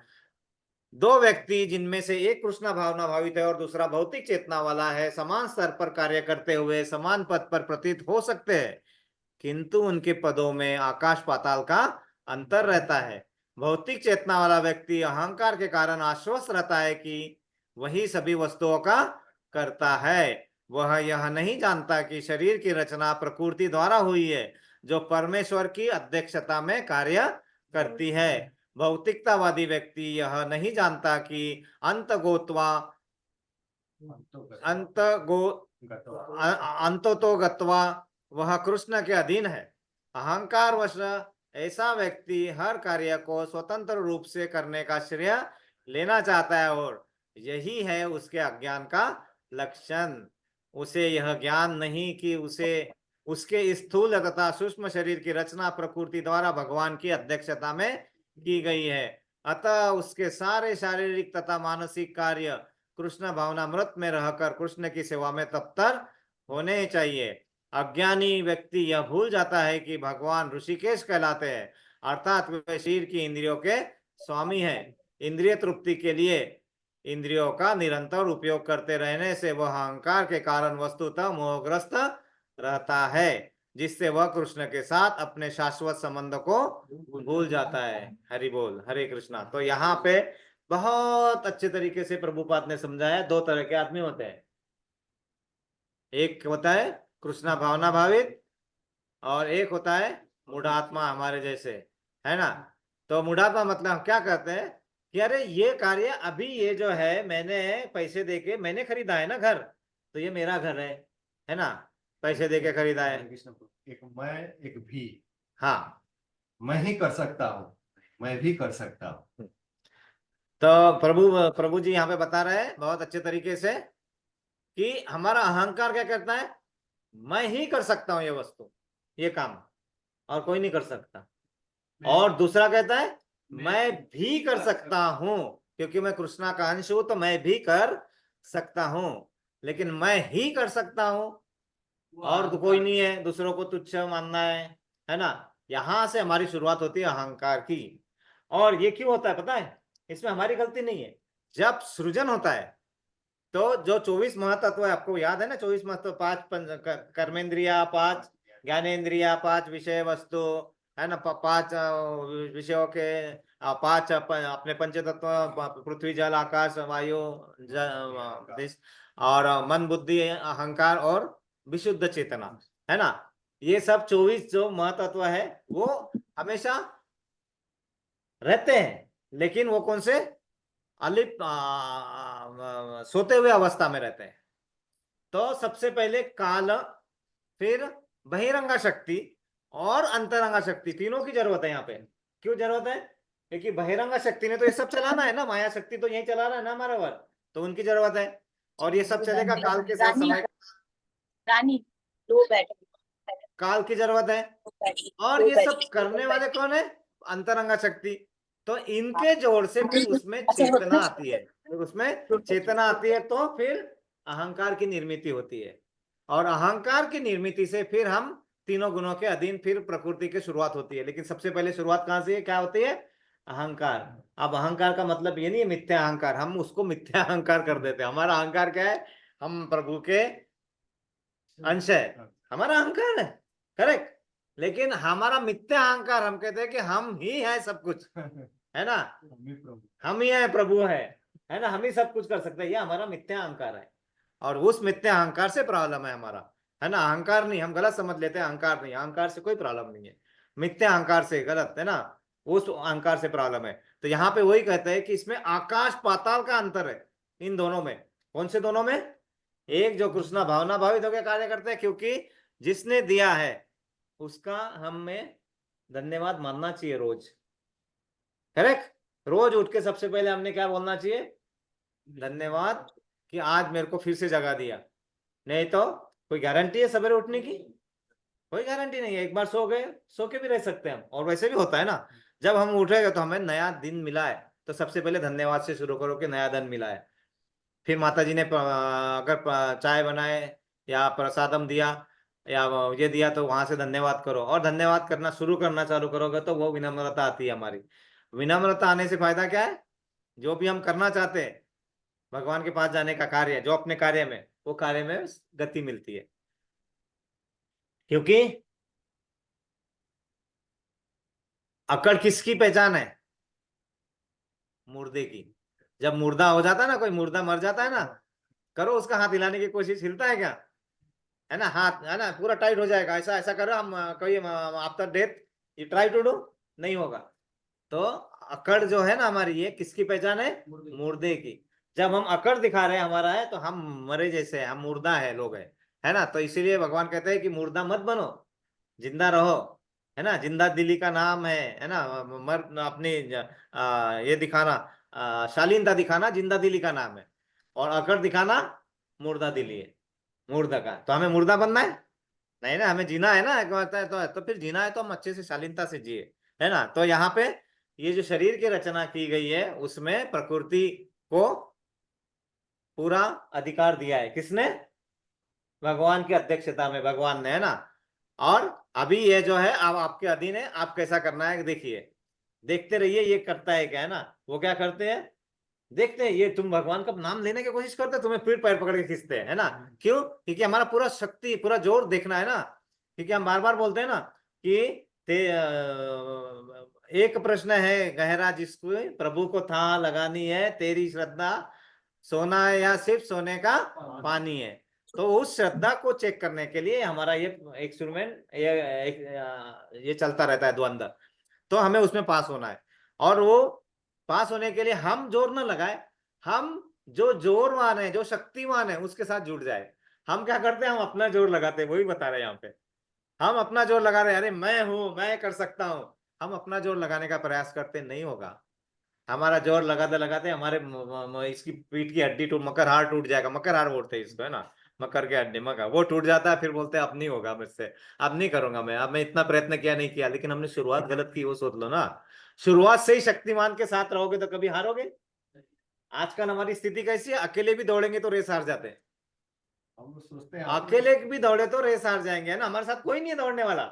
दो व्यक्ति जिनमें से एक कृष्ण भावना भावित है और दूसरा भौतिक चेतना वाला है, समान स्तर पर कार्य करते हुए समान पद पर प्रतीत हो सकते हैं, किंतु उनके पदों में आकाश पाताल का अंतर रहता है। भौतिक चेतना वाला व्यक्ति अहंकार के कारण आश्वस्त रहता है कि वही सभी वस्तुओं का करता है। वह यह नहीं जानता कि शरीर की रचना प्रकृति द्वारा हुई है, जो परमेश्वर की अध्यक्षता में कार्य करती है। भौतिकतावादी व्यक्ति यह नहीं जानता कि अंत गोत्वा अंत गो अंतो गत्वा वह कृष्ण के अधीन है। अहंकार वश ऐसा व्यक्ति हर कार्य को स्वतंत्र रूप से करने का श्रेय लेना चाहता है, और यही है उसके अज्ञान का लक्षण। उसे यह ज्ञान नहीं कि उसे उसके स्थूल तथा सूक्ष्म शरीर की रचना प्रकृति द्वारा भगवान की अध्यक्षता में की गई है, अतः उसके सारे शारीरिक तथा मानसिक कार्य कृष्ण भावनामृत में रहकर कृष्ण की सेवा में तत्पर होने चाहिए। अज्ञानी व्यक्ति यह भूल जाता है कि भगवान ऋषिकेश कहलाते हैं, अर्थात वे शरीर की इंद्रियों के स्वामी हैं। इंद्रिय तृप्ति के लिए इंद्रियों का निरंतर उपयोग करते रहने से वह अहंकार के कारण वस्तुतः मोहग्रस्त रहता है, जिससे वह कृष्ण के साथ अपने शाश्वत संबंध को भूल जाता है। हरि बोल, हरे कृष्णा। तो यहाँ पे बहुत अच्छे तरीके से प्रभुपाद ने समझाया, दो तरह के आदमी होते हैं, एक होता है कृष्णा भावना भावित और एक होता है मूढ़ात्मा हमारे जैसे, है ना। तो मूढ़ात्मा मतलब क्या कहते हैं कि अरे ये कार्य अभी ये जो है मैंने पैसे देके मैंने खरीदा है ना घर, तो ये मेरा घर है ना। पैसे दे के खरीदा है। एक मैं एक भी, हाँ, मैं ही कर सकता हूँ, मैं भी कर सकता हूँ। तो प्रभु जी यहाँ पे बता रहे हैं बहुत अच्छे तरीके से कि हमारा अहंकार क्या कहता है, मैं ही कर सकता हूं ये वस्तु, ये काम, और कोई नहीं कर सकता। और दूसरा कहता है मैं भी कर सकता हूं, क्योंकि मैं कृष्णा का अंश हूं तो मैं भी कर सकता हूं, लेकिन मैं ही कर सकता हूं और तो कोई नहीं है, दूसरों को तुच्छ मानना है ना। यहां से हमारी शुरुआत होती है अहंकार की। और ये क्यों होता है पता है, इसमें हमारी गलती नहीं है। जब सृजन होता है तो जो 24 महातत्व है, आपको याद है ना, 24 महत्व, 5 कर्मेंद्रिया, 5 ज्ञानेन्द्रिया, 5 विषय वस्तु, है ना, 5 विषयों के 5 अपने पंचतत्व, पृथ्वी जल आकाश वायु और मन बुद्धि अहंकार और विशुद्ध चेतना, है ना। ये सब 24 जो महातत्व है वो हमेशा रहते हैं, लेकिन वो कौन से अलिप सोते हुए अवस्था में रहते हैं। तो सबसे पहले काल, फिर बहिरंगा शक्ति और अंतरंगा शक्ति, तीनों की जरूरत है यहाँ पे। क्यों जरूरत है, क्योंकि बहिरंगा शक्ति ने तो ये सब चलाना है ना, माया शक्ति तो यही चला रहा है ना हमारा वर्ग, तो उनकी जरूरत है। और ये सब चलेगा काल के साथ, समय रानी दो बैठे, काल की जरूरत है। और ये सब करने वाले कौन है, अंतरंगा शक्ति। तो इनके जोड़ से फिर उसमें चेतना आती है, फिर उसमें चेतना आती है तो फिर अहंकार की निर्मित होती है। और अहंकार की निर्मित से फिर हम तीनों गुणों के अधीन फिर प्रकृति की शुरुआत होती है। लेकिन सबसे पहले शुरुआत कहां से है, क्या होती है, अहंकार। अब अहंकार का मतलब ये नहीं है मिथ्या अहंकार, हम उसको मिथ्या अहंकार कर देते हैं। हमारा अहंकार क्या है, हम प्रभु के अंश है, हमारा अहंकार है, करेक्ट। लेकिन हमारा मिथ्या अहंकार, हम कहते हैं कि हम ही है सब कुछ, है ना, हम ही है, प्रभु है ना, हम ही सब कुछ कर सकते हैं, ये हमारा मिथ्या अहंकार है। और उस मिथ्या अहंकार से प्रॉब्लम है हमारा, है ना। अहंकार नहीं, हम गलत समझ लेते हैं, अहंकार नहीं, अहंकार से कोई प्रॉब्लम नहीं है, मिथ्या अहंकार से गलत, है ना, उस अहंकार से प्रॉब्लम है। तो यहाँ पे वही कहते हैं कि इसमें आकाश पाताल का अंतर है इन दोनों में। कौन से दोनों में, एक जो कृष्णा भावना भावित होकर कार्य करते हैं, क्योंकि जिसने दिया है उसका हमें धन्यवाद मानना चाहिए रोज, करेक्ट। रोज उठ के सबसे पहले हमने क्या बोलना चाहिए, धन्यवाद कि आज मेरे को फिर से जगा दिया। नहीं तो कोई गारंटी है सवेरे उठने की, कोई गारंटी नहीं है। एक बार सो गए, सो के भी रह सकते हैं हम। और वैसे भी होता है ना, जब हम उठेंगे तो हमें नया दिन मिला है, तो सबसे पहले धन्यवाद से शुरू करो कि नया दिन मिला है। फिर माता जी ने अगर चाय बनाए या प्रसादम दिया या ये दिया तो वहां से धन्यवाद करो। और धन्यवाद करना शुरू करना चालू करोगे तो वो विनम्रता आती है हमारी। विनम्रता आने से फायदा क्या है, जो भी हम करना चाहते हैं भगवान के पास जाने का कार्य, जो अपने कार्य में, वो कार्य में गति मिलती है। क्योंकि अकड़ किसकी पहचान है, मुर्दे की। जब मुर्दा हो जाता है ना, कोई मुर्दा मर जाता है ना, करो उसका हाथ हिलाने की कोशिश, हिलता है क्या, है ना, हाथ, है ना, पूरा टाइट हो जाएगा। ऐसा ऐसा करो हम, कोई after death you try to do, नहीं होगा। तो अकड़ जो है ना हमारी, ये किसकी पहचान है, मुर्दे की। जब हम अकड़ दिखा रहे हैं हमारा है, तो हम मरे जैसे, हम मुर्दा है लोग है ना। तो इसीलिए भगवान कहते हैं कि मुर्दा मत बनो, जिंदा रहो, है ना। जिंदा दिली का नाम है ना, मर अपनी ये दिखाना, शालीनता दिखाना जिंदा दिली का नाम है, और अकड़ दिखाना मुर्दा दिली है, मुर्दा का। तो हमें मुर्दा बनना है नहीं ना, हमें जीना है ना, एक बात है। तो फिर जीना है तो हम अच्छे से शालीनता से जिए, है ना। तो यहाँ पे ये जो शरीर की रचना की गई है, उसमें प्रकृति को पूरा अधिकार दिया है, किसने, भगवान की अध्यक्षता में, भगवान ने, है ना। और अभी ये जो है अब आपके अधीन है, आप कैसा करना है देखिए, देखते रहिए ये करता है क्या, है ना। वो क्या करते हैं, देखते हैं, ये तुम भगवान का नाम लेने की कोशिश करते, तुम्हें फिर पैर पकड़ के खींचते हैं, है ना। क्यों, क्योंकि हमारा पूरा शक्ति, पूरा जोर देखना है ना। क्योंकि हम बार बार बोलते हैं ना कि एक प्रश्न है गहरा जिसको प्रभु को था लगानी है, तेरी श्रद्धा सोना है या सिर्फ सोने का पानी है। तो उस श्रद्धा को चेक करने के लिए हमारा ये एक्सपेरिमेंट, ये चलता रहता है द्वंद्व। तो हमें उसमें पास होना है, और वो पास होने के लिए हम जोर न लगाए, हम जो जोरवान है, जो शक्तिवान है, उसके साथ जुड़ जाए। हम क्या करते हैं, हम अपना जोर लगाते हैं, वही बता रहे हैं यहाँ पे। हम अपना जोर लगा रहे हैं, अरे मैं हूं, मैं कर सकता हूं। हम अपना जोर लगाने का प्रयास करते, नहीं होगा। हमारा जोर लगाते लगाते हमारे इसकी पीठ की हड्डी टूट, मकर हाड़ टूट जाएगा। मकर हाड़ बोलते हैं इसको, है ना, मकर के हड्डी, मकर, वो टूट जाता है। फिर बोलते हैं अब नहीं होगा मुझसे, अब नहीं करूंगा मैं, अब मैं इतना प्रयत्न किया नहीं किया। लेकिन हमने शुरुआत गलत की, वो सोच लो ना। शुरुआत से ही शक्तिमान के साथ रहोगे तो कभी हारोगे। आजकल हमारी स्थिति कैसी है, अकेले भी दौड़ेंगे तो रेस हार जाते हैं। हम लोग सोचते हैं अकेले भी दौड़े तो रेस हार जाएंगे, है ना, हमारे साथ कोई नहीं है दौड़ने वाला,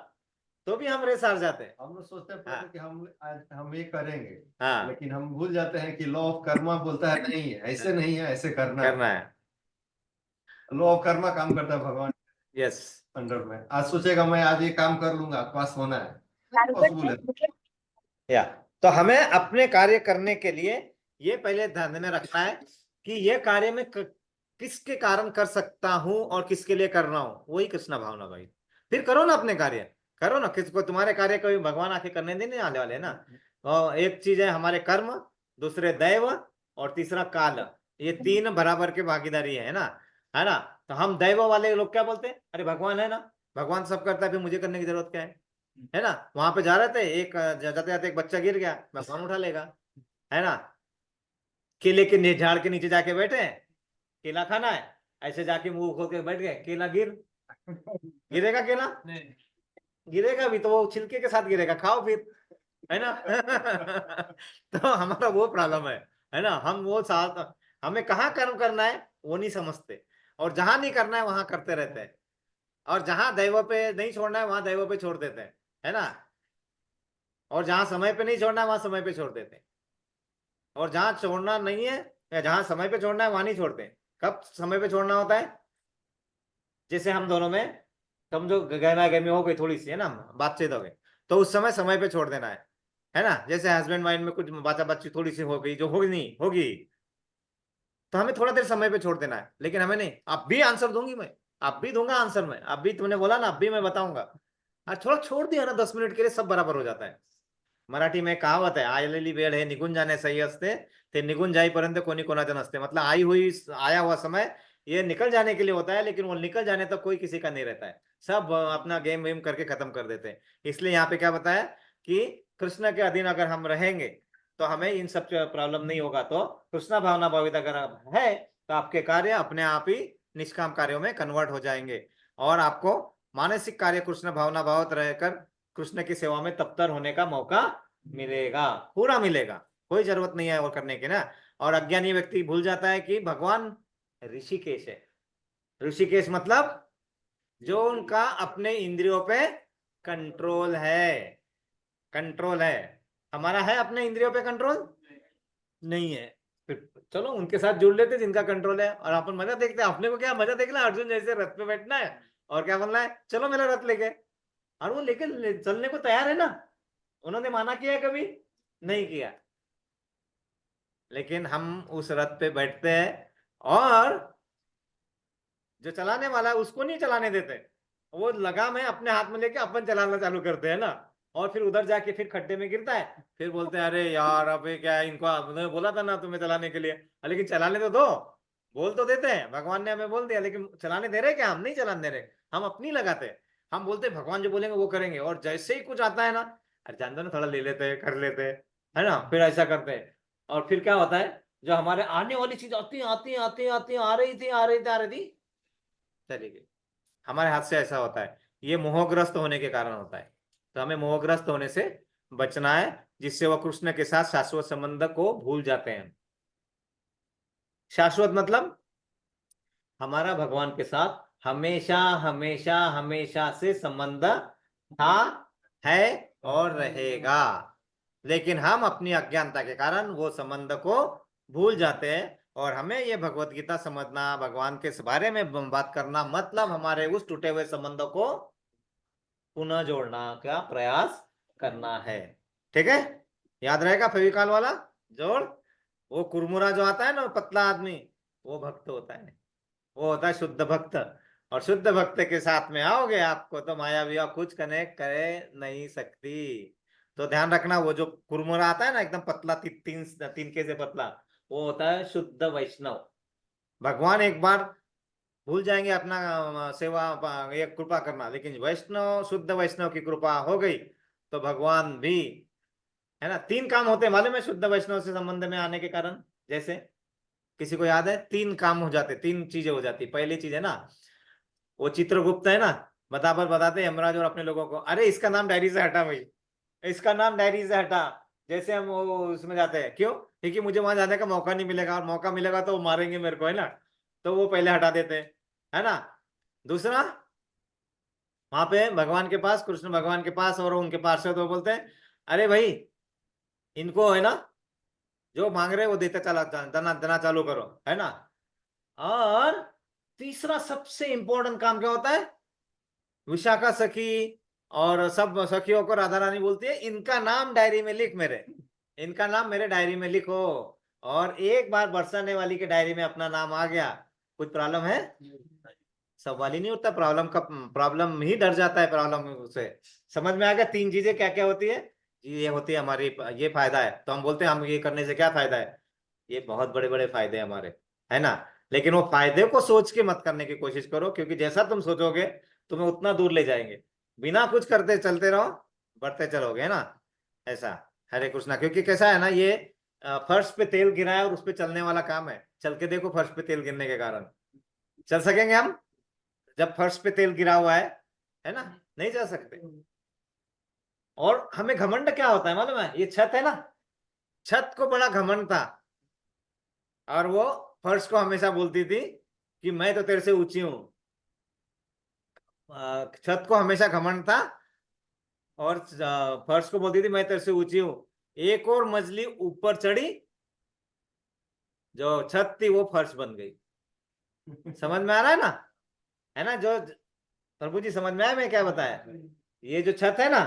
तो भी हम रेस हार जाते हैं। हम लोग सोचते हैं हाँ। प्रभु कि हम आज हम ये करेंगे, हाँ, लेकिन हम भूल जाते हैं कि लॉ ऑफ कर्मा बोलता है नहीं है, ऐसे नहीं है, ऐसे करना है। करना है। लॉ ऑफ कर्मा काम करता है भगवान यस। अंडर में। आज सोचेगा मैं आज ये काम कर लूंगा, पास होना है, पॉसिबल है। या तो हमें अपने कार्य करने के लिए ये पहले ध्यान में रखना है कि ये कार्य में किसके कारण कर सकता हूं और किसके लिए कर रहा हूं, वही कृष्ण भावना भाई। फिर करो ना अपने कार्य, करो ना, किसको तुम्हारे कार्य को भगवान आके करने देने आने वाले हैं ना। और एक चीज है हमारे कर्म, दूसरे दैव, और तीसरा काल। ये तीन बराबर के भागीदारी है ना, है ना। तो हम दैव वाले लोग क्या बोलते हैं, अरे भगवान है ना, भगवान सब करता है, फिर मुझे करने की जरूरत क्या है ना। वहां पे जा रहे थे, एक जाते जाते एक बच्चा गिर गया, भगवान उठा लेगा, है ना। केले के झाड़ के नीचे जाके बैठे, केला खाना है, ऐसे जाके मुंह खोल के बैठ गए, केला गिरेगा केला, गिरेगा भी तो वो छिलके के साथ गिरेगा, खाओ फिर, है ना। तो हमारा वो प्रॉब्लम है ना। हम वो साथ, हमें कहाँ कर्म करना है वो नहीं समझते, और जहां नहीं करना है वहां करते रहते हैं, और जहां दैव पे नहीं छोड़ना है वहां दैव पे छोड़ देते हैं, है ना। और जहां समय पे नहीं छोड़ना है वहां समय पे छोड़ देते हैं, और जहां छोड़ना नहीं है या जहां समय पे छोड़ना है वहां नहीं छोड़ते। कब समय पे छोड़ना होता है, जैसे हम दोनों में समझो गहमा गहमी हो गई थोड़ी सी, है ना, बातचीत हो गई, तो उस समय पे छोड़ देना है ना। जैसे हस्बैंड वाइफ में कुछ बाचा बातचीत थोड़ी सी हो गई, जो होगी नहीं होगी, तो हमें थोड़ा देर समय पे छोड़ देना है। लेकिन हमें नहीं, अब भी आंसर दूंगी मैं, अब भी दूंगा आंसर मैं, अब भी तुमने बोला ना, अब भी मैं बताऊंगा। थोड़ा छोड़ दिया ना 10 मिनट के लिए, सब बराबर हो जाता है। मराठी में कहावत है, आलेली वेळ हे निघून जाणे सही असते, ते निघून जाईपर्यंत कोणी कोणाचं नसते। मतलब आया हुआ समय ये निकल जाने के लिए होता है, लेकिन वो निकल जाने तक कोई किसी का नहीं रहता है, सब अपना गेम वेम करके खत्म कर देते हैं। इसलिए यहाँ पे क्या बताया कि कृष्ण के अधीन अगर हम रहेंगे तो हमें इन सब प्रॉब्लम नहीं होगा। तो कृष्णा भावना भावित अगर है तो आपके कार्य अपने आप ही निष्काम कार्यों में कन्वर्ट हो जाएंगे, और आपको मानसिक कार्य कृष्ण भावना भावित रहकर कृष्ण की सेवा में तत्पर होने का मौका मिलेगा, पूरा मिलेगा। कोई जरूरत नहीं है और करने की ना। और अज्ञानी व्यक्ति भूल जाता है कि भगवान ऋषिकेश है। ऋषिकेश मतलब जो उनका अपने इंद्रियों पे कंट्रोल है, कंट्रोल है। हमारा है अपने इंद्रियों पे कंट्रोल नहीं है, फिर चलो उनके साथ जुड़ लेते जिनका कंट्रोल है, और अपन मजा देखते हैं। अपने को क्या मजा देखना, अर्जुन जैसे रथ पे बैठना है और क्या बोलना है, चलो मेरा रथ लेके, और वो लेके चलने को तैयार है ना। उन्होंने माना किया कभी नहीं किया, लेकिन हम उस रथ पे बैठते हैं, और जो चलाने वाला है उसको नहीं चलाने देते। वो लगाम है अपने हाथ में लेके अपन चलाना चालू करते हैं ना, और फिर उधर जाके फिर खड्डे में गिरता है, फिर बोलते हैं अरे यार अब ये क्या है, इनको आपने बोला था ना तुम्हें चलाने के लिए, लेकिन चलाने तो दो। बोल तो देते हैं, भगवान ने हमें बोल दिया, लेकिन चलाने दे रहे क्या, हम नहीं चलाने दे रहे, हम अपनी लगाते हैं। हम बोलते हैं भगवान जो बोलेंगे वो करेंगे, और जैसे ही कुछ आता है ना, अरे जान दो ना, थोड़ा ले लेते हैं, कर लेते हैं, है ना, फिर ऐसा करते हैं। और फिर क्या होता है, जो हमारे आने वाली चीज आती आती आती आती आ रही थी आ रही थी आ रही थी, चली गई, हमारे हाथ से ऐसा होता है। ये मोहग्रस्त होने के कारण होता है। तो हमें मोहग्रस्त होने से बचना है, जिससे वह कृष्ण के साथ शाश्वत संबंध को भूल जाते हैं। शाश्वत मतलब हमारा भगवान के साथ हमेशा हमेशा हमेशा से संबंध था, है और रहेगा। लेकिन हम अपनी अज्ञानता के कारण वो संबंध को भूल जाते हैं, और हमें ये भगवत गीता समझना, भगवान के बारे में बात करना, मतलब हमारे उस टूटे हुए संबंधों को पुनः जोड़ना का प्रयास करना है। ठीक है, याद रहेगा फेविकॉल वाला जोड़। वो कुरमुरा जो आता है ना, पतला आदमी, वो भक्त होता है, वो होता है शुद्ध भक्त। और शुद्ध भक्त के साथ में आओगे आपको तो माया भी कुछ कनेक्ट करे नहीं सकती। तो ध्यान रखना, वो जो कुरमुरा आता है ना एकदम पतला, तीन के से पतला, वो होता है शुद्ध वैष्णव। भगवान एक बार भूल जाएंगे अपना सेवा ये कृपा करना। लेकिन वैष्णव, शुद्ध वैष्णव की कृपा हो गई तो भगवान भी, है ना। 3 काम होते हैं मालूम है शुद्ध वैष्णव से संबंध में आने के कारण। जैसे किसी को याद है? 3 काम हो जाते, 3 चीजें हो जाती। पहली चीज है ना, वो चित्रगुप्त है ना, बताते बताते यमराज और अपने लोगों को, अरे इसका नाम डायरी से हटा भाई, इसका नाम डायरी से हटा। जैसे हम वो उसमें जाते हैं, क्यों? क्योंकि मुझे वहां जाने का मौका नहीं मिलेगा, और मौका मिलेगा तो वो मारेंगे मेरे को, है ना। तो वो पहले हटा देते हैं, है ना। दूसरा, वहां पे भगवान के पास, कृष्ण भगवान के पास और उनके पार्षद वो बोलते हैं, अरे भाई इनको है ना जो मांग रहे वो देते चला, देना देना चालू करो, है ना। और तीसरा सबसे इंपॉर्टेंट काम क्या होता है? विशाखा सखी और सब सखियों को राधा रानी बोलती है, इनका नाम डायरी में लिख, मेरे इनका नाम मेरे डायरी में लिखो। और एक बार बरसाने वाली के डायरी में अपना नाम आ गया, कुछ प्रॉब्लम है? सवाल ही नहीं उठता प्रॉब्लम का। प्रॉब्लम ही डर जाता है प्रॉब्लम से। समझ में आ गया 3 चीजें क्या क्या होती है? ये होती है हमारी, ये फायदा है। तो हम बोलते हैं हम ये करने से क्या फायदा है, ये बहुत बड़े बड़े फायदे हैं हमारे, है ना। लेकिन वो फायदे को सोच के मत करने की कोशिश करो, क्योंकि जैसा तुम सोचोगे तुम्हें उतना दूर ले जाएंगे। बिना कुछ करते चलते रहो, बढ़ते चलोगे, है ना। ऐसा। हरे कृष्णा। क्योंकि कैसा है ना, ये फर्श पे तेल गिरा है और उस पे चलने वाला काम है। चल के देखो फर्श पे तेल गिरने के कारण चल सकेंगे हम? जब फर्श पे तेल गिरा हुआ है ना, नहीं जा सकते। और हमें घमंड क्या होता है मालूम है? ये छत है ना, छत को बड़ा घमंड था, और वो फर्श को हमेशा बोलती थी कि मैं तो तेरे से ऊंची हूं। छत को हमेशा घमंड था, और फर्श को बोलती थी मैं तेरे से ऊंची हूं। एक और मंजिली ऊपर चढ़ी, जो छत थी वो फर्श बन गई। समझ में आ रहा है ना? है ना। जो प्रभु जी समझ में आया मैं क्या बताया? ये जो छत है ना,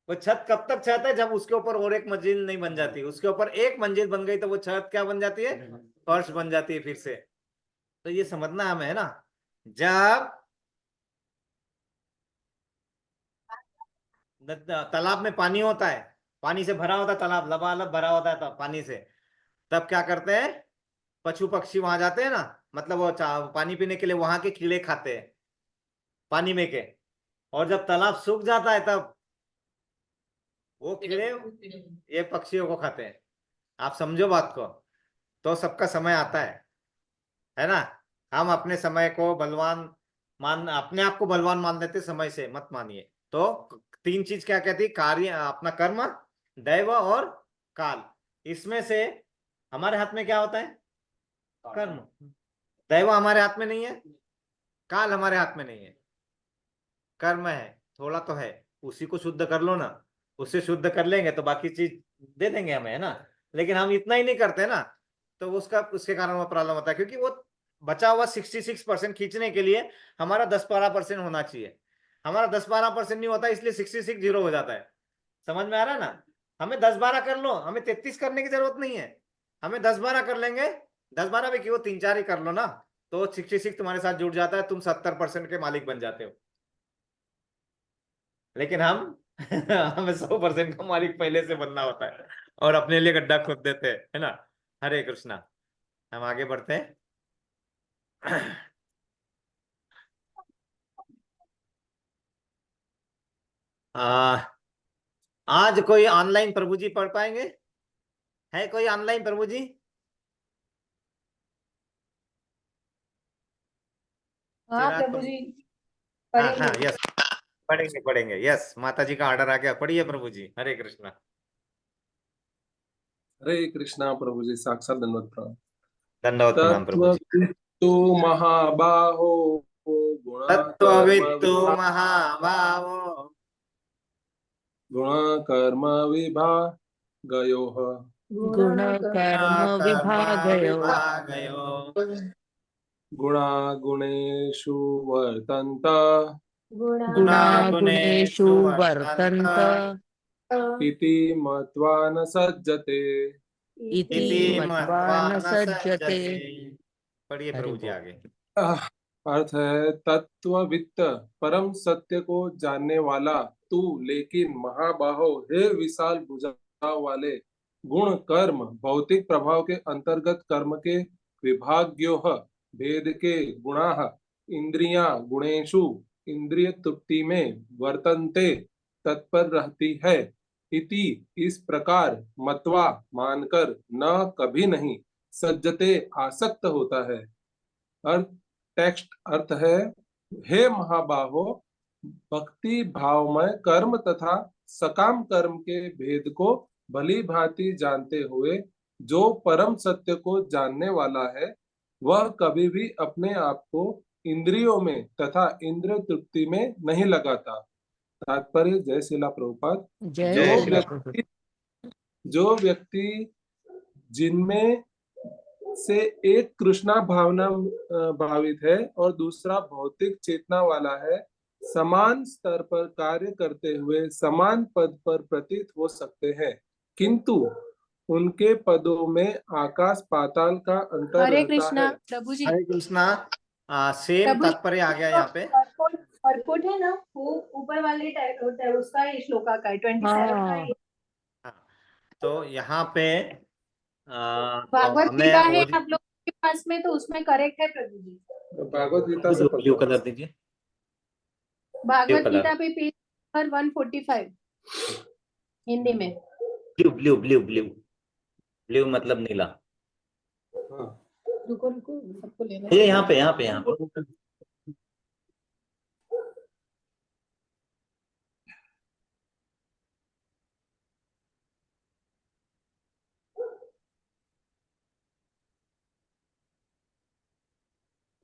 वो छत कब तक छत है जब उसके ऊपर और एक मंजिल नहीं बन जाती। उसके ऊपर एक मंजिल बन गई तो वो छत क्या बन जाती है? फर्श बन जाती है फिर से। तो ये समझना हमें, है ना। जब तालाब में पानी होता है, पानी से भरा होता है तालाब, लबालब भरा होता है पानी से, तब क्या करते हैं? पशु पक्षी वहां जाते हैं ना, मतलब वो पानी पीने के लिए वहां के कीड़े खाते हैं पानी में के। और जब तालाब सूख जाता है तब वो कीड़े ये पक्षियों को खाते हैं। आप समझो बात को। तो सबका समय आता है ना। हम अपने समय को बलवान अपने आप को बलवान मान लेते, समय से मत मानिए। तो 3 चीज क्या कहती? कार्य, अपना कर्म, दैव और काल। इसमें से हमारे हाथ में क्या होता है? कर्म। दैव हमारे हाथ में नहीं है, काल हमारे हाथ में नहीं है, कर्म है। थोड़ा तो है, उसी को शुद्ध कर लो ना। उससे शुद्ध कर लेंगे तो बाकी चीज दे देंगे हमें, है ना। लेकिन हम इतना ही नहीं करते ना, तो उसके कारण वो प्रॉब्लम होता है। क्योंकि वो बचा हुआ 66% खींचने के लिए हमारा 10-12% होना चाहिए। हमारा 10-12% नहीं होता, इसलिए 66 जीरो हो जाता है। समझ में आ रहा है ना? हमें 10-12 कर लो, हमें 33 करने की जरूरत नहीं है। हमें 10-12 कर लेंगे, 10-12 भी क्यों, 3-4 ही कर लो ना। तो 66 तुम्हारे साथ जुड़ जाता है, तुम 70% के मालिक बन जाते हो। लेकिन हम हमें 100% का मालिक पहले से बनना होता है, और अपने लिए गड्ढा खोद देते हैं, है ना। हरे कृष्णा। हम आगे बढ़ते हैं। आज कोई ऑनलाइन प्रभु जी पढ़ पाएंगे? है कोई ऑनलाइन प्रभु जी? हाँ चिराग प्रभु जी हाँ हाँ, पढ़ेंगे। यस, पढ़ेंगे पढ़ेंगे। यस, माता जी का ऑर्डर आ गया, पढ़िए प्रभु जी। हरे कृष्णा। हरे कृष्णा प्रभु जी, साक्षात दंडवत प्रणाम। दंडवत प्रणाम प्रभु जी। तत्ववित्तु महाबाहो गुणकर्म तत्ववित्तु महाभावो गुणकर्म विभागयोः गुण कर्म कर्म विभागयो विभागयो गुणागुणेषु वर्तन्त गुणागुणेषु वर्तन्त वर्तन्त इति मत्वा न सज्जते। इति इति मत्वा मत्वा न न सज्जते। सज्जते। पढ़िए हरि प्रभु जी बोल। आगे। अर्थ है तत्ववित्त परम सत्य को जानने वाला तू, लेकिन महाबाहो हे विशाल भुजा वाले, गुण कर्म भौतिक प्रभाव के अंतर्गत कर्म के विभाग्यो भेद के गुणाः इंद्रियां गुणेषु इंद्रिय तृप्ति में वर्तन्ते तत्पर रहती है इति इस प्रकार मत्वा मानकर न कभी नहीं सज्जते आसक्त होता है। अर्थ टेक्स्ट अर्थ है, हे महाबाहो, भक्ति भावमय कर्म तथा सकाम कर्म के भेद को भली भांति जानते हुए जो परम सत्य को जानने वाला है वह कभी भी अपने आप को इंद्रियों में तथा इंद्रिय तृप्ति में नहीं लगाता। तात्पर्य जय शिला प्रभुपाद। जय जय जो शिला व्यक्ति जो व्यक्ति जिनमें से एक कृष्णा भावना भावित है और दूसरा भौतिक चेतना वाला है, समान स्तर पर कार्य करते हुए समान पद पर प्रतीत हो सकते हैं, किंतु उनके पदों में आकाश पाताल का अंतर हरे रहता कृष्णा है। प्रभु जी। हरे कृष्णा। सेम प्रभु जी, तात्पर्य आ गया यहाँ पे। परकोट है ना, वो ऊपर वाले उसका ही श्लोका का है 27 का ही। हाँ, तो यहाँ पे भागवत हमें गीता है आप लोग के पास में, तो उसमें करेक्ट है प्रभु जी। भागवत गीता से ब्लू कलर दीजिए। भागवत कलर। गीता पे पेज नंबर 145 हिंदी में। Blue blue blue blue blue मतलब नीला। हाँ। रुको रुको सबको लेना ये यहाँ पे यहाँ पे यहाँ पे।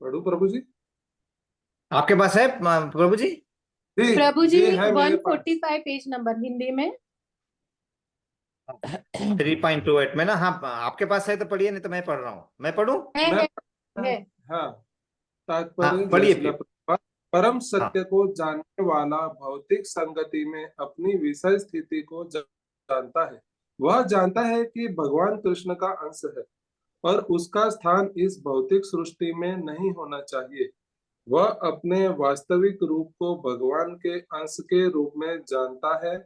पढ़ू प्रभु जी? आपके पास है प्रभु जी? प्रभु जी ये है मेरे पास। 145 पेज नंबर हिंदी में। 3.28 में ना। हाँ, आपके पास है तो पढ़िए, नहीं तो मैं पढ़ रहा हूँ। मैं पढ़ूं? है हाँ, हाँ, तात्पर्य पढ़िए जय फिर। प्रभुपाद। परम हाँ, सत्य को जानने वाला भौतिक संगति में अपनी विषय स्थिति को जानता है। वह जानता है कि भगवान कृष्ण का अंश है और उसका स्थान इस भौतिक सृष्टि में नहीं होना चाहिए। वह अपने वास्तविक रूप को भगवान के अंश के रूप में जानता है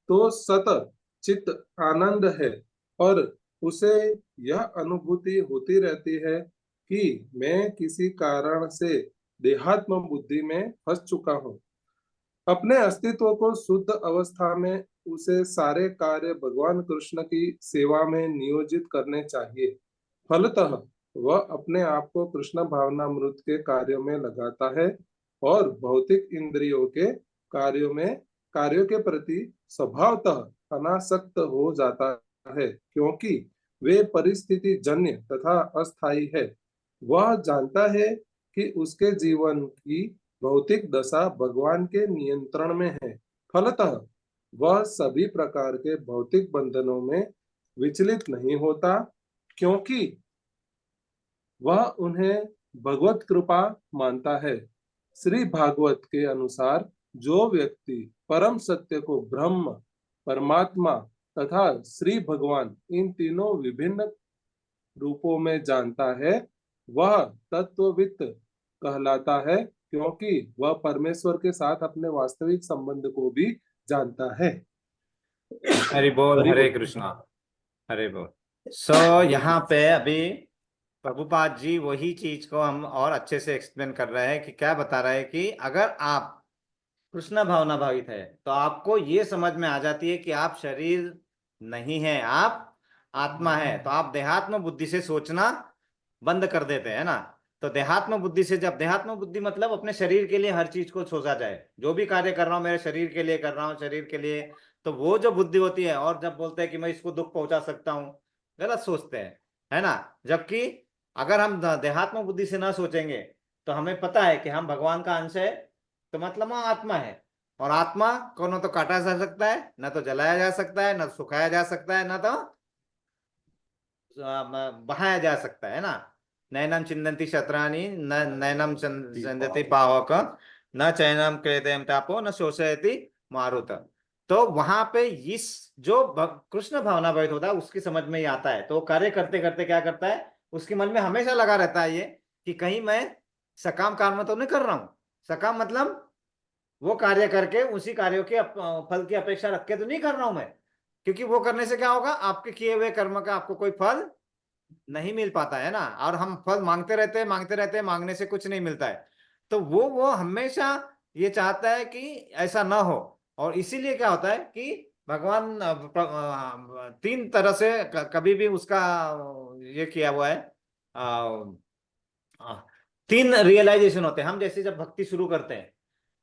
तो सत चित्त आनंद है और उसे यह अनुभूति होती रहती है कि मैं किसी कारण से देहात्म बुद्धि में फंस चुका हूँ। अपने अस्तित्व को शुद्ध अवस्था में उसे सारे कार्य भगवान कृष्ण की सेवा में नियोजित करने चाहिए। फलतः वह अपने आप को कृष्ण भावनामृत के कार्यों में लगाता है और भौतिक इंद्रियों के कार्यों के प्रति स्वभावतः अनासक्त हो जाता है, क्योंकि वे परिस्थिति जन्य तथा अस्थायी है। वह जानता है कि उसके जीवन की भौतिक दशा भगवान के नियंत्रण में है। फलतः वह सभी प्रकार के भौतिक बंधनों में विचलित नहीं होता, क्योंकि वह उन्हें भगवत कृपा मानता है। श्री भागवत के अनुसार जो व्यक्ति परम सत्य को ब्रह्म, परमात्मा तथा श्री भगवान इन तीनों विभिन्न रूपों में जानता है वह तत्ववित्त कहलाता है, क्योंकि वह परमेश्वर के साथ अपने वास्तविक संबंध को भी जानता है। हरि बोल, हरे कृष्णा, हरे बोल। यहाँ पे अभी प्रभुपाद जी वही चीज को हम और अच्छे से एक्सप्लेन कर रहे हैं कि क्या बता रहे हैं कि अगर आप कृष्ण भावना भावित है तो आपको ये समझ में आ जाती है कि आप शरीर नहीं है, आप आत्मा है। तो आप देहात्म बुद्धि से सोचना बंद कर देते हैं ना। तो देहात्म बुद्धि से, जब देहात्म बुद्धि मतलब अपने शरीर के लिए हर चीज को सोचा जाए, जो भी कार्य कर रहा हूं मेरे शरीर के लिए कर रहा हूँ, शरीर के लिए, तो वो जो बुद्धि होती है, और जब बोलते हैं कि मैं इसको दुख पहुंचा सकता हूँ, गलत सोचते हैं, है ना। जबकि अगर हम देहात्म बुद्धि से ना सोचेंगे तो हमें पता है कि हम भगवान का अंश है, तो मतलब हम आत्मा है। और आत्मा को न तो काटा जा सकता है, न तो जलाया जा सकता है, न तो सुखाया जा सकता है, न तो बहाया जा सकता है ना। नैनम चिंदन्ति शत्राणि न नैनम चंदति पावक न चैनम क्लेदयम तापो न शोषयति मारुत। तो वहां पे इस जो कृष्ण भावना भावित होता है उसकी समझ में ही आता है। तो वो कार्य करते करते क्या करता है, उसके मन में हमेशा लगा रहता है ये कि कहीं मैं सकाम कर्म तो नहीं कर रहा हूं। सकाम मतलब वो कार्य करके उसी कार्यों के फल की अपेक्षा रख के तो नहीं कर रहा हूं मैं, क्योंकि वो करने से क्या होगा, आपके किए हुए कर्म का आपको कोई फल नहीं मिल पाता है ना, और हम फल मांगते रहते हैं, मांगते रहते हैं, मांगने से कुछ नहीं मिलता है। तो वो हमेशा ये चाहता है कि ऐसा ना हो। और इसीलिए क्या होता है कि भगवान तीन तरह से कभी भी उसका ये किया हुआ है। अ, तीन रियलाइजेशन होते हैं हम जैसे जब भक्ति शुरू करते हैं।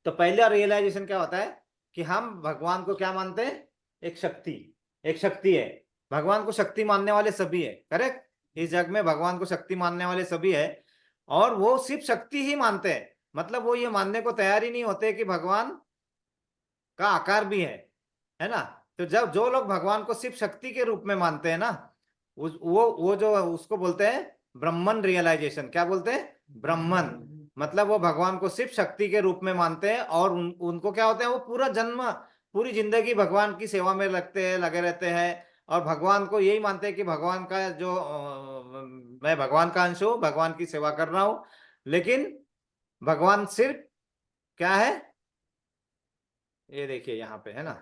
तो पहला रियलाइजेशन क्या होता है कि हम भगवान को क्या मानते हैं, एक शक्ति, एक शक्ति है। भगवान को शक्ति मानने वाले सभी है, करेक्ट। इस जग में भगवान को शक्ति मानने वाले सभी है, और वो सिर्फ शक्ति ही मानते हैं। मतलब वो ये मानने को तैयार ही नहीं होते कि भगवान का आकार भी है ना। तो जब जो लोग भगवान को सिर्फ शक्ति के रूप में मानते हैं ना, वो जो उसको बोलते हैं ब्रह्मन रियलाइजेशन। क्या बोलते हैं, ब्रह्मन। मतलब वो भगवान को सिर्फ शक्ति के रूप में मानते हैं, और उनको क्या होता है, वो पूरा जन्म, पूरी जिंदगी भगवान की सेवा में लगे रहते हैं। और भगवान को यही मानते हैं कि भगवान का जो मैं भगवान का अंश हूँ, भगवान की सेवा कर रहा हूँ। लेकिन भगवान सिर्फ क्या है, ये देखिए यहाँ पे है ना,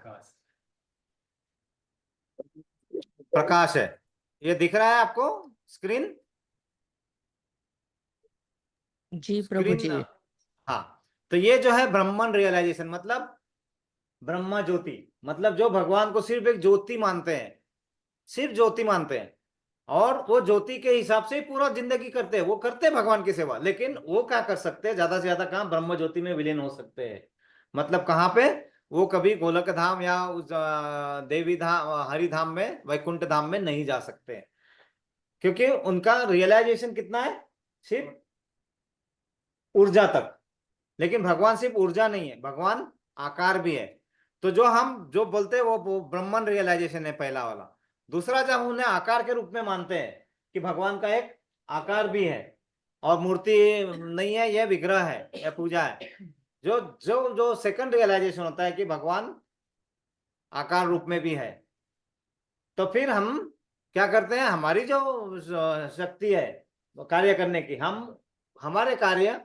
प्रकाश है। ये दिख रहा है आपको स्क्रीन, जी प्रभु जी। स्क्रीन। हाँ, तो ये जो है ब्रह्मन रियलाइजेशन, मतलब ब्रह्मा ज्योति, मतलब जो भगवान को सिर्फ एक ज्योति मानते हैं, सिर्फ ज्योति मानते हैं। और वो ज्योति के हिसाब से ही पूरा जिंदगी करते हैं, वो करते हैं भगवान की सेवा। लेकिन वो क्या कर सकते हैं, ज्यादा से ज्यादा कहाँ ब्रह्म ज्योति में विलीन हो सकते हैं। मतलब कहाँ पे, वो कभी गोलक धाम या उस देवी धाम, हरि धाम में, वैकुंठ धाम में नहीं जा सकते हैं। क्योंकि उनका रियलाइजेशन कितना है, सिर्फ ऊर्जा तक। लेकिन भगवान सिर्फ ऊर्जा नहीं है, भगवान आकार भी है। तो जो हम जो बोलते हैं वो ब्रह्मन रियलाइजेशन है, पहला वाला। दूसरा, जब हम उन्हें आकार के रूप में मानते हैं कि भगवान का एक आकार भी है, और मूर्ति नहीं है, यह विग्रह है, यह पूजा है। जो जो जो सेकंड रियलाइजेशन होता है कि भगवान आकार रूप में भी है, तो फिर हम क्या करते हैं, हमारी जो शक्ति है कार्य करने की, हम हमारे कार्य,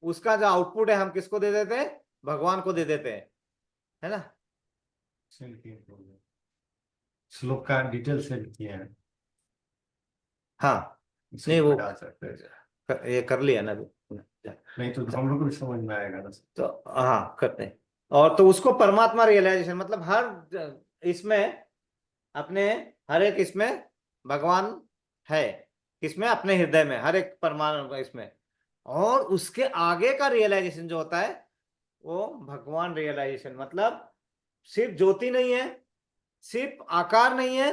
उसका जो आउटपुट है, हम किसको दे देते हैं, भगवान को दे देते हैं, है ना। श्लोक का डिटेल से किया है, हाँ, इसको नहीं वो डाल सकते हैं। ये कर लिया ना अभी। नहीं तो हम लोग को भी समझ में आएगा ना। तो हाँ, करते हैं। और तो उसको परमात्मा रियलाइजेशन, मतलब हर इसमें, अपने हर एक इसमें भगवान है, किसमें, अपने हृदय में, हर एक परमाणु इसमें। और उसके आगे का रियलाइजेशन जो होता है, वो भगवान रियलाइजेशन। मतलब सिर्फ ज्योति नहीं है, सिर्फ आकार नहीं है,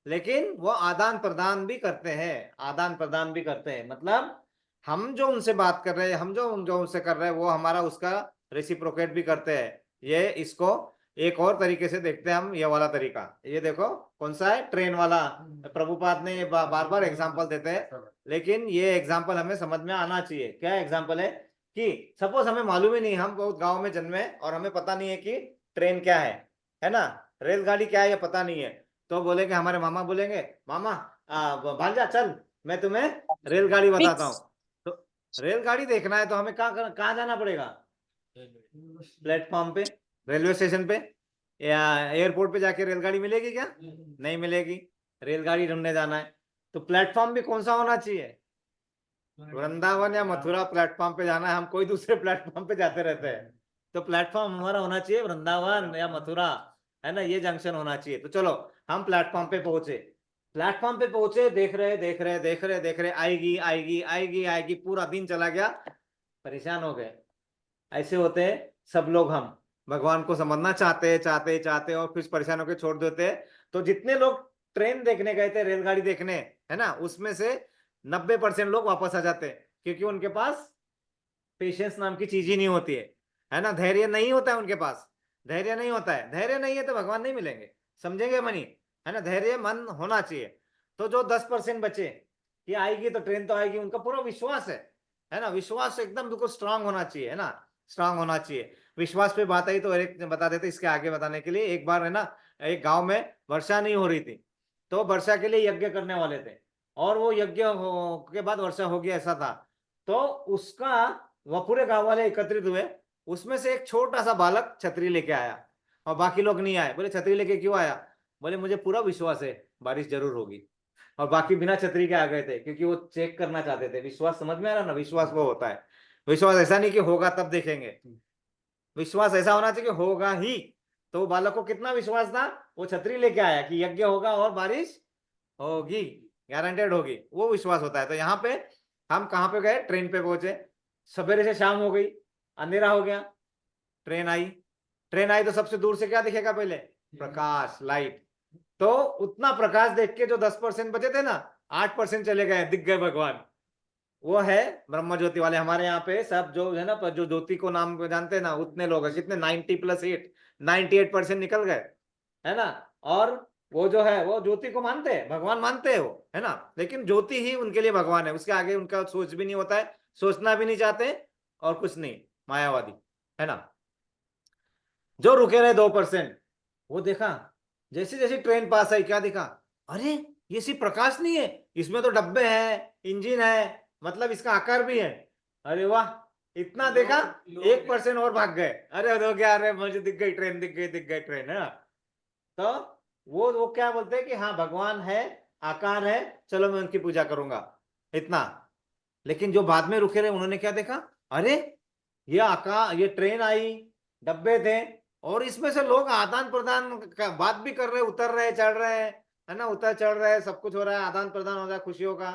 लेकिन वो आदान प्रदान भी करते हैं, आदान प्रदान भी करते हैं। मतलब हम जो उनसे बात कर रहे हैं, हम जो उनसे कर रहे हैं, वो हमारा उसका रेसिप्रोकेट भी करते हैं। ये इसको एक और तरीके से देखते हैं हम, ये वाला तरीका, ये देखो कौन सा है, ट्रेन वाला। प्रभुपाद ने बार बार एग्जांपल देते हैं, लेकिन ये एग्जांपल हमें समझ में आना चाहिए। क्या एग्जांपल है कि सपोज हमें मालूम ही नहीं, हम बहुत गांव में जन्मे और हमें पता नहीं है कि ट्रेन क्या है ना, रेलगाड़ी क्या है, ये पता नहीं है। तो बोलेंगे, हमारे मामा बोलेंगे, मामा भांजा चल, मैं तुम्हें रेलगाड़ी बताता हूँ। तो रेलगाड़ी देखना है तो हमें कहाँ जाना पड़ेगा, प्लेटफॉर्म पे, रेलवे स्टेशन पे, या एयरपोर्ट पे जाके रेलगाड़ी मिलेगी क्या, नहीं मिलेगी। रेलगाड़ी ढूंढने जाना है तो प्लेटफॉर्म भी कौन सा होना चाहिए, वृंदावन या मथुरा प्लेटफॉर्म पे जाना है, हम कोई दूसरे प्लेटफॉर्म पे जाते रहते हैं। तो प्लेटफॉर्म हमारा होना चाहिए वृंदावन या मथुरा, है ना, ये जंक्शन होना चाहिए। तो चलो हम प्लेटफॉर्म पे पहुंचे, प्लेटफॉर्म पे पहुंचे, देख रहे, आएगी आएगी आएगी आएगी, पूरा दिन चला गया, परेशान हो गए। ऐसे होते हैं सब लोग, हम भगवान को समझना चाहते और फिर परेशान होकर छोड़ देते हैं। तो जितने लोग ट्रेन देखने गए थे, रेलगाड़ी देखने, है ना, उसमें से 90% लोग वापस आ जाते हैं, क्योंकि उनके पास पेशेंस नाम की चीज ही नहीं होती है ना, धैर्य नहीं होता है उनके पास, धैर्य नहीं होता है। धैर्य नहीं है तो भगवान नहीं मिलेंगे, समझेंगे मनी, है ना। धैर्य मन होना चाहिए। तो जो 10% बचे कि आएगी तो ट्रेन तो आएगी, उनका पूरा विश्वास है ना, विश्वास एकदम बिल्कुल स्ट्रांग होना चाहिए, है ना, स्ट्रांग होना चाहिए। विश्वास पे बात आई तो एक बता देते इसके आगे बताने के लिए। एक बार है ना, एक गांव में वर्षा नहीं हो रही थी, तो वर्षा के लिए यज्ञ करने वाले थे, और वो यज्ञ के बाद वर्षा हो गया, ऐसा था। तो उसका वह पूरे गांव वाले एकत्रित हुए, उसमें से एक छोटा सा बालक छतरी लेके आया, और बाकी लोग नहीं आए। बोले छतरी लेके क्यों आया, बोले मुझे पूरा विश्वास है बारिश जरूर होगी। और बाकी बिना छतरी के आ गए थे, क्योंकि वो चेक करना चाहते थे। विश्वास समझ में आ रहा ना, विश्वास वो होता है। विश्वास ऐसा नहीं कि होगा तब देखेंगे, विश्वास ऐसा होना चाहिए कि होगा ही। तो बालक को कितना विश्वास था, वो छतरी लेके आया कि यज्ञ होगा और बारिश होगी, गारंटेड होगी, वो विश्वास होता है। तो यहाँ पे हम कहाँ पे गए, ट्रेन पे पहुंचे, सवेरे से शाम हो गई, अंधेरा हो गया, ट्रेन आई। ट्रेन आई तो सबसे दूर से क्या दिखेगा, पहले प्रकाश, लाइट। तो उतना प्रकाश देख के जो 10% बचे थे ना, 8% चले गए, दिख गए भगवान। वो है ब्रह्म ज्योति वाले। हमारे यहाँ पे सब जो है ना, जो ज्योति को नाम जानते हैं ना, उतने लोग हैं, कितने 90+8, 98% निकल गए, है ना। और वो जो है वो ज्योति को मानते हैं, भगवान मानते हैं वो, है ना। लेकिन ज्योति ही उनके लिए भगवान है, उसके आगे उनका सोच भी नहीं होता है, सोचना भी नहीं चाहते, और कुछ नहीं, मायावादी, है ना। जो रुके रहे 2%, वो देखा जैसे जैसे ट्रेन पास आई, क्या दिखा, अरे ये सिर्फ प्रकाश नहीं है, इसमें तो डब्बे हैं, इंजन है, मतलब इसका आकार भी है। अरे वाह, इतना देखा, 1% और भाग गए। अरे हो गया, अरे मुझे दिख गई ट्रेन, दिख गई ट्रेन, है ना। तो वो क्या बोलते हैं कि हाँ भगवान है, आकार है, चलो मैं उनकी पूजा करूंगा, इतना। लेकिन जो बाद में रुके रहे, उन्होंने क्या देखा, अरे ये आकार, ये ट्रेन आई, डब्बे थे, और इसमें से लोग आदान प्रदान बात भी कर रहे, उतर रहे, चढ़ रहे, है ना, उतर चढ़ रहे, सब कुछ हो रहा है, आदान प्रदान हो रहा है खुशियों का।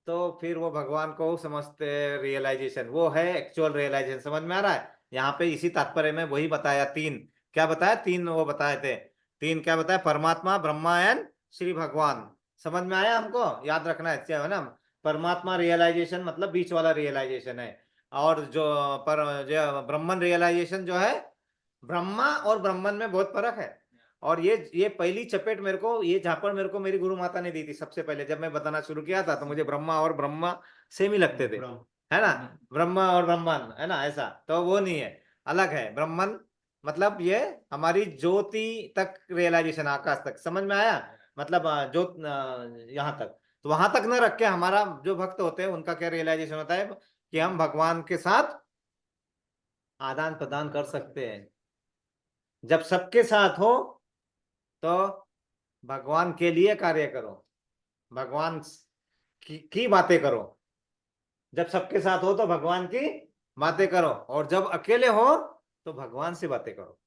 तो फिर वो भगवान को समझते, रियलाइजेशन, वो है एक्चुअल रियलाइजेशन। समझ में आ रहा है। यहाँ पे इसी तात्पर्य में वही बताया, तीन क्या बताया, तीन वो बताए थे, तीन क्या बताया, परमात्मा, ब्रह्मा एंड श्री भगवान। समझ में आया हमको, याद रखना है ना। परमात्मा रियलाइजेशन मतलब बीच वाला रियलाइजेशन है, और जो ब्रह्मन रियलाइजेशन जो है, ब्रह्मा और ब्रह्मन में बहुत फर्क है। और ये पहली चपेट मेरे को, ये झापड़ मेरे को मेरी गुरु माता ने दी थी सबसे पहले, जब मैं बताना शुरू किया था, तो मुझे ब्रह्मा और ब्रह्मा सेम ही लगते थे, है ना, ब्रह्मा और ब्रह्मन, है ना, ऐसा। तो वो नहीं है, अलग है। ब्रह्मन मतलब ये हमारी ज्योति तक रियलाइजेशन, आकाश तक, समझ में आया, मतलब जो यहाँ तक। तो वहां तक न रख के, हमारा जो भक्त होते हैं उनका क्या रियलाइजेशन होता है, कि हम भगवान के साथ आदान प्रदान कर सकते हैं। जब सबके साथ हो तो भगवान के लिए कार्य करो, भगवान की बातें करो। जब सबके साथ हो तो भगवान की बातें करो, और जब अकेले हो तो भगवान से बातें करो।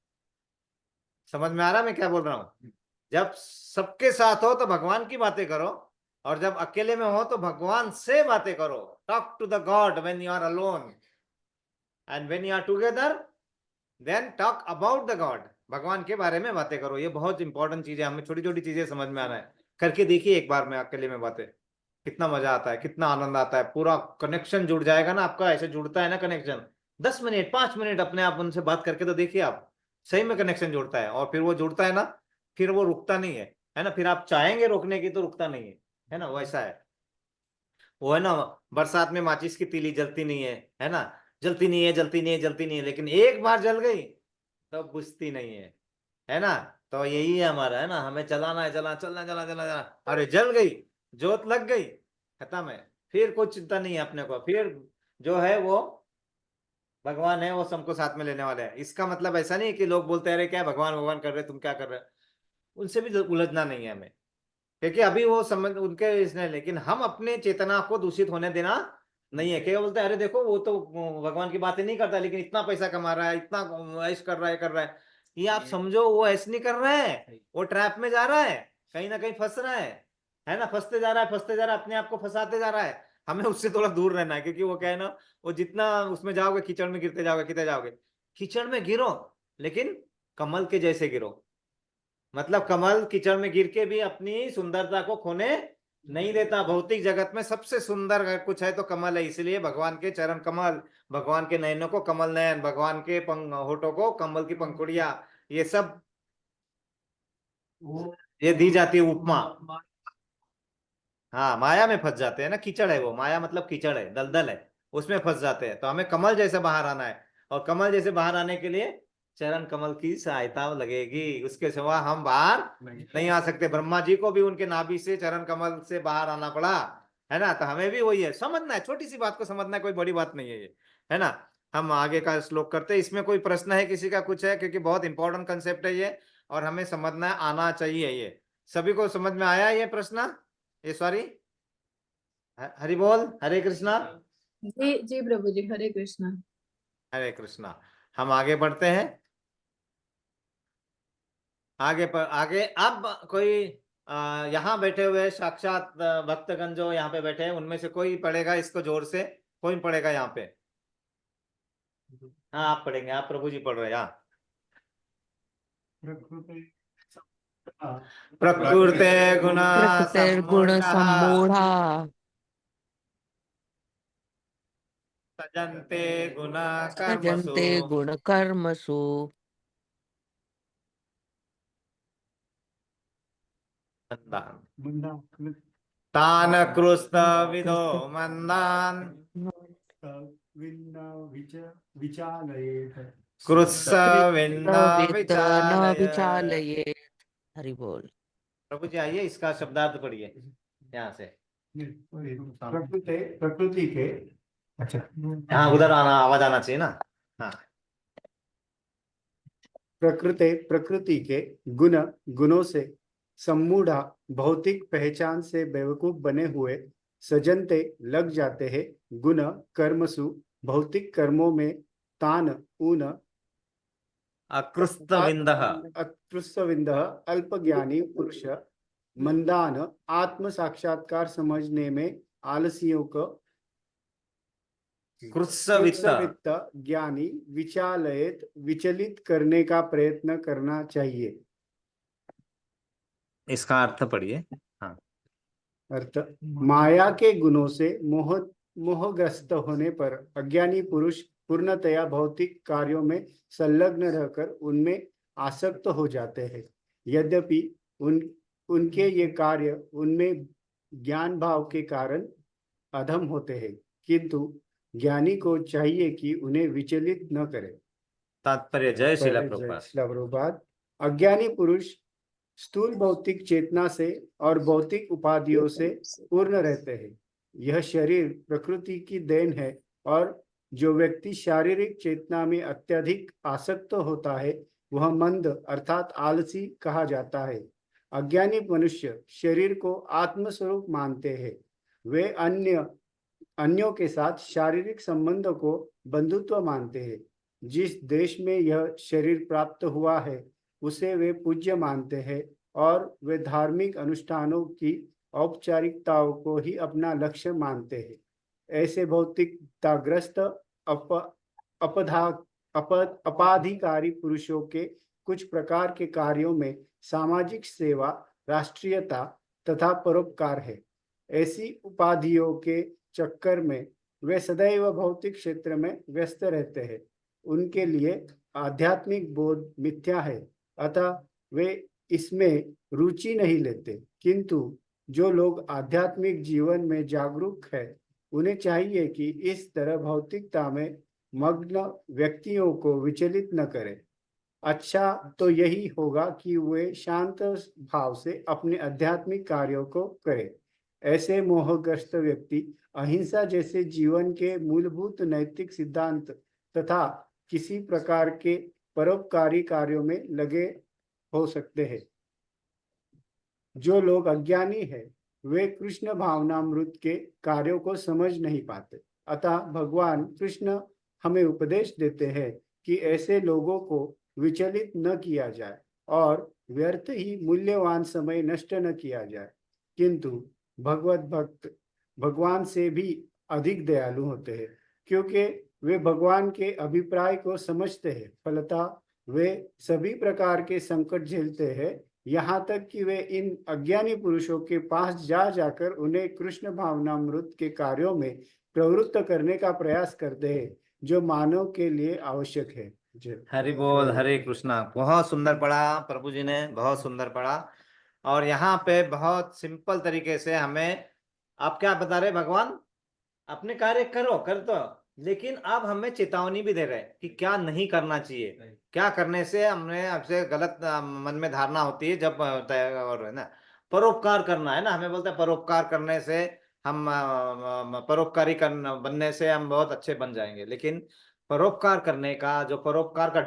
समझ में आ रहा मैं क्या बोल रहा हूं। जब सबके साथ हो तो भगवान की बातें करो, और जब अकेले में हो तो भगवान से बातें करो। Talk to the God when you are alone, and when you are together then talk about the God. भगवान के बारे में बातें करो। ये बहुत इंपॉर्टेंट चीज है, हमें छोटी छोटी चीजें समझ में आना है। करके देखिए एक बार में अकेले में बातें, कितना मजा आता है, कितना आनंद आता है, पूरा कनेक्शन जुड़ जाएगा ना आपका। ऐसे जुड़ता है ना कनेक्शन, 10 मिनट 5 मिनट अपने आप उनसे बात करके तो देखिए आप, सही में कनेक्शन जुड़ता है। और फिर वो जुड़ता है ना, फिर वो रुकता नहीं है ना। फिर आप चाहेंगे रोकने की तो रुकता नहीं है ना, वैसा है। वो है ना, बरसात में माचिस की तीली जलती नहीं है ना, जलती नहीं है, जलती नहीं है, जलती नहीं है, लेकिन एक बार जल गई तो बुझती नहीं है ना। तो यही है हमारा, है ना, हमें चलाना है, चलना, चलना, चला चला चला, अरे जल गई, जोत लग गई, खत्म है। फिर कोई चिंता नहीं है अपने को, फिर जो है वो भगवान है, वो सबको साथ में लेने वाले हैं। इसका मतलब ऐसा नहीं है कि लोग बोलते हैं अरे क्या भगवान भगवान कर रहे, तुम क्या कर रहे हो, उनसे भी उलझना नहीं है हमें, क्योंकि अभी वो संबंध उनके इसने। लेकिन हम अपने चेतना को दूषित होने देना नहीं है। क्या बोलते हैं, अरे देखो वो तो भगवान की बातें नहीं करता, लेकिन इतना पैसा कमा रहा है, इतना ऐश कर रहा है, कर रहा है। ये आप समझो, वो ऐश नहीं कर रहा है, वो ट्रैप में जा रहा है, कहीं ना कहीं फंस रहा है ना, फंसते जा रहा है, फंसते जा रहा है, अपने आप को फंसाते जा रहा है। हमें उससे थोड़ा दूर रहना है, क्योंकि वो क्या है ना, वो जितना उसमें जाओगे, कीचड़ में गिरते जाओगे, कितने जाओगे, कीचड़ में गिरो लेकिन कमल के जैसे गिरो। मतलब कमल कीचड़ में गिर के भी अपनी सुंदरता को खोने नहीं देता। भौतिक जगत में सबसे सुंदर अगर कुछ है तो कमल है, इसलिए भगवान के चरण कमल, भगवान के नयनों को कमल नयन, भगवान के होठों को कमल की पंखुड़िया, ये सब ये दी जाती है उपमा। हाँ, माया में फंस जाते हैं ना, कीचड़ है वो, माया मतलब कीचड़ है, दलदल है, उसमें फंस जाते हैं। तो हमें कमल जैसे बाहर आना है, और कमल जैसे बाहर आने के लिए चरण कमल की सहायता लगेगी, उसके सिवा हम बाहर नहीं आ सकते। ब्रह्मा जी को भी उनके नाभि से चरण कमल से बाहर आना पड़ा, है ना। तो हमें भी वही है, समझना है, छोटी सी बात को समझना है, कोई बड़ी बात नहीं है ये, है ना। हम आगे का श्लोक करते हैं। इसमें कोई प्रश्न है किसी का, कुछ है, क्योंकि बहुत इंपॉर्टेंट कंसेप्ट है ये, और हमें समझना आना चाहिए ये। सभी को समझ में आया ये प्रश्न? ये सॉरी, हरि बोल, हरे कृष्णा। जी जी प्रभु जी, हरे कृष्णा। हरे कृष्णा। हम आगे बढ़ते हैं। आगे अब कोई यहाँ बैठे हुए साक्षात भक्तगण जो यहाँ पे बैठे हैं, उनमें से कोई पढ़ेगा इसको जोर से? कोई पढ़ेगा यहाँ पे? हाँ आप पढ़ेंगे, आप प्रभु जी पढ़ रहे हैं। हाँ। प्रकृते गुण प्रकृतिर्गुण सम्मूढ़ा सजन्ते गुण कर्मसु सजन्ते गुण कर्मसु मंदान तान कृस्त विदो मंदान कृत्स विन्न विद न विचालय। विचालये। हरि बोल। प्रभु जी आइए, इसका शब्दार्थ पढ़िए यहाँ से। प्रकृति के, अच्छा हाँ उधर आना, आवाज आना चाहिए ना। हाँ। प्रकृति के गुण, गुणों से सम्मूढ़ा भौतिक पहचान से बेवकूफ बने हुए सजनते लग जाते हैं गुण कर्मसु भौतिक कर्मों में तान ऊन अकृस्तविंद अल्पज्ञानी पुरुष मंदान आत्म साक्षात्कार समझने में आलसियों को कृत्सवित्त ज्ञानी विचालयत विचलित करने का प्रयत्न करना चाहिए। इसका अर्थ पढ़िए। हाँ। अर्थ, माया के गुणों से मोहग्रस्त होने पर अज्ञानी पुरुष पूर्णतया भौतिक कार्यों में संलग्न रहकर उनमें आसक्त हो जाते हैं। यद्यपि उनके ये कार्य उनमें ज्ञान भाव के कारण अधम होते हैं, किंतु ज्ञानी को चाहिए कि उन्हें विचलित न करे। तात्पर्य जय श्रील प्रभुपाद। अज्ञानी पुरुष स्थूल भौतिक चेतना से और भौतिक उपाधियों से पूर्ण रहते हैं। यह शरीर प्रकृति की देन है और जो व्यक्ति शारीरिक चेतना में अत्यधिक आसक्त होता है वह मंद अर्थात आलसी कहा जाता है। अज्ञानी मनुष्य शरीर को आत्मस्वरूप मानते हैं। वे अन्यों के साथ शारीरिक संबंधों को बंधुत्व मानते हैं। जिस देश में यह शरीर प्राप्त हुआ है उसे वे पूज्य मानते हैं और वे धार्मिक अनुष्ठानों की औपचारिकताओं को ही अपना लक्ष्य मानते हैं। ऐसे भौतिकताग्रस्त अपाधिकारी पुरुषों के कुछ प्रकार के कार्यों में सामाजिक सेवा, राष्ट्रीयता तथा परोपकार है। ऐसी उपाधियों के चक्कर में वे सदैव भौतिक क्षेत्र में व्यस्त रहते हैं। उनके लिए आध्यात्मिक बोध मिथ्या है, अतः वे इसमें रुचि नहीं लेते। किंतु जो लोग आध्यात्मिक जीवन में जागरूक है उन्हें चाहिए कि इस तरह भौतिकता में मग्न व्यक्तियों को विचलित न करें। अच्छा तो यही होगा कि वे शांत भाव से अपने आध्यात्मिक कार्यों को करें। ऐसे मोहग्रस्त व्यक्ति अहिंसा जैसे जीवन के मूलभूत नैतिक सिद्धांत तथा किसी प्रकार के परोपकारी कार्यों में लगे हो सकते हैं। जो लोग अज्ञानी हैं वे कृष्ण भावनामृत के कार्यों को समझ नहीं पाते। अतः भगवान कृष्ण हमें उपदेश देते हैं कि ऐसे लोगों को विचलित न किया जाए और व्यर्थ ही मूल्यवान समय नष्ट न किया जाए। किंतु भगवत भक्त भगवान से भी अधिक दयालु होते हैं, क्योंकि वे भगवान के अभिप्राय को समझते हैं। फलतः वे सभी प्रकार के संकट झेलते हैं, यहाँ तक कि वे इन अज्ञानी पुरुषों के पास जाकर उन्हें कृष्ण भावनामृत के कार्यों में प्रवृत्त करने का प्रयास करते हैं, जो मानव के लिए आवश्यक है। हरि बोल, हरे कृष्णा। बहुत सुंदर पढ़ा प्रभु जी ने, बहुत सुंदर पढ़ा। और यहाँ पे बहुत सिंपल तरीके से हमें, आप क्या बता रहे भगवान, अपने कार्य करो, कर दो, लेकिन अब हमें चेतावनी भी दे रहे हैं कि क्या नहीं करना चाहिए, क्या करने से हमने आपसे गलत मन में धारणा होती है। जब और है ना, परोपकार करना है ना, हमें बोलते हैं परोपकार करने से हम परोपकारी बनने से हम बहुत अच्छे बन जाएंगे। लेकिन परोपकार करने का जो परोपकार का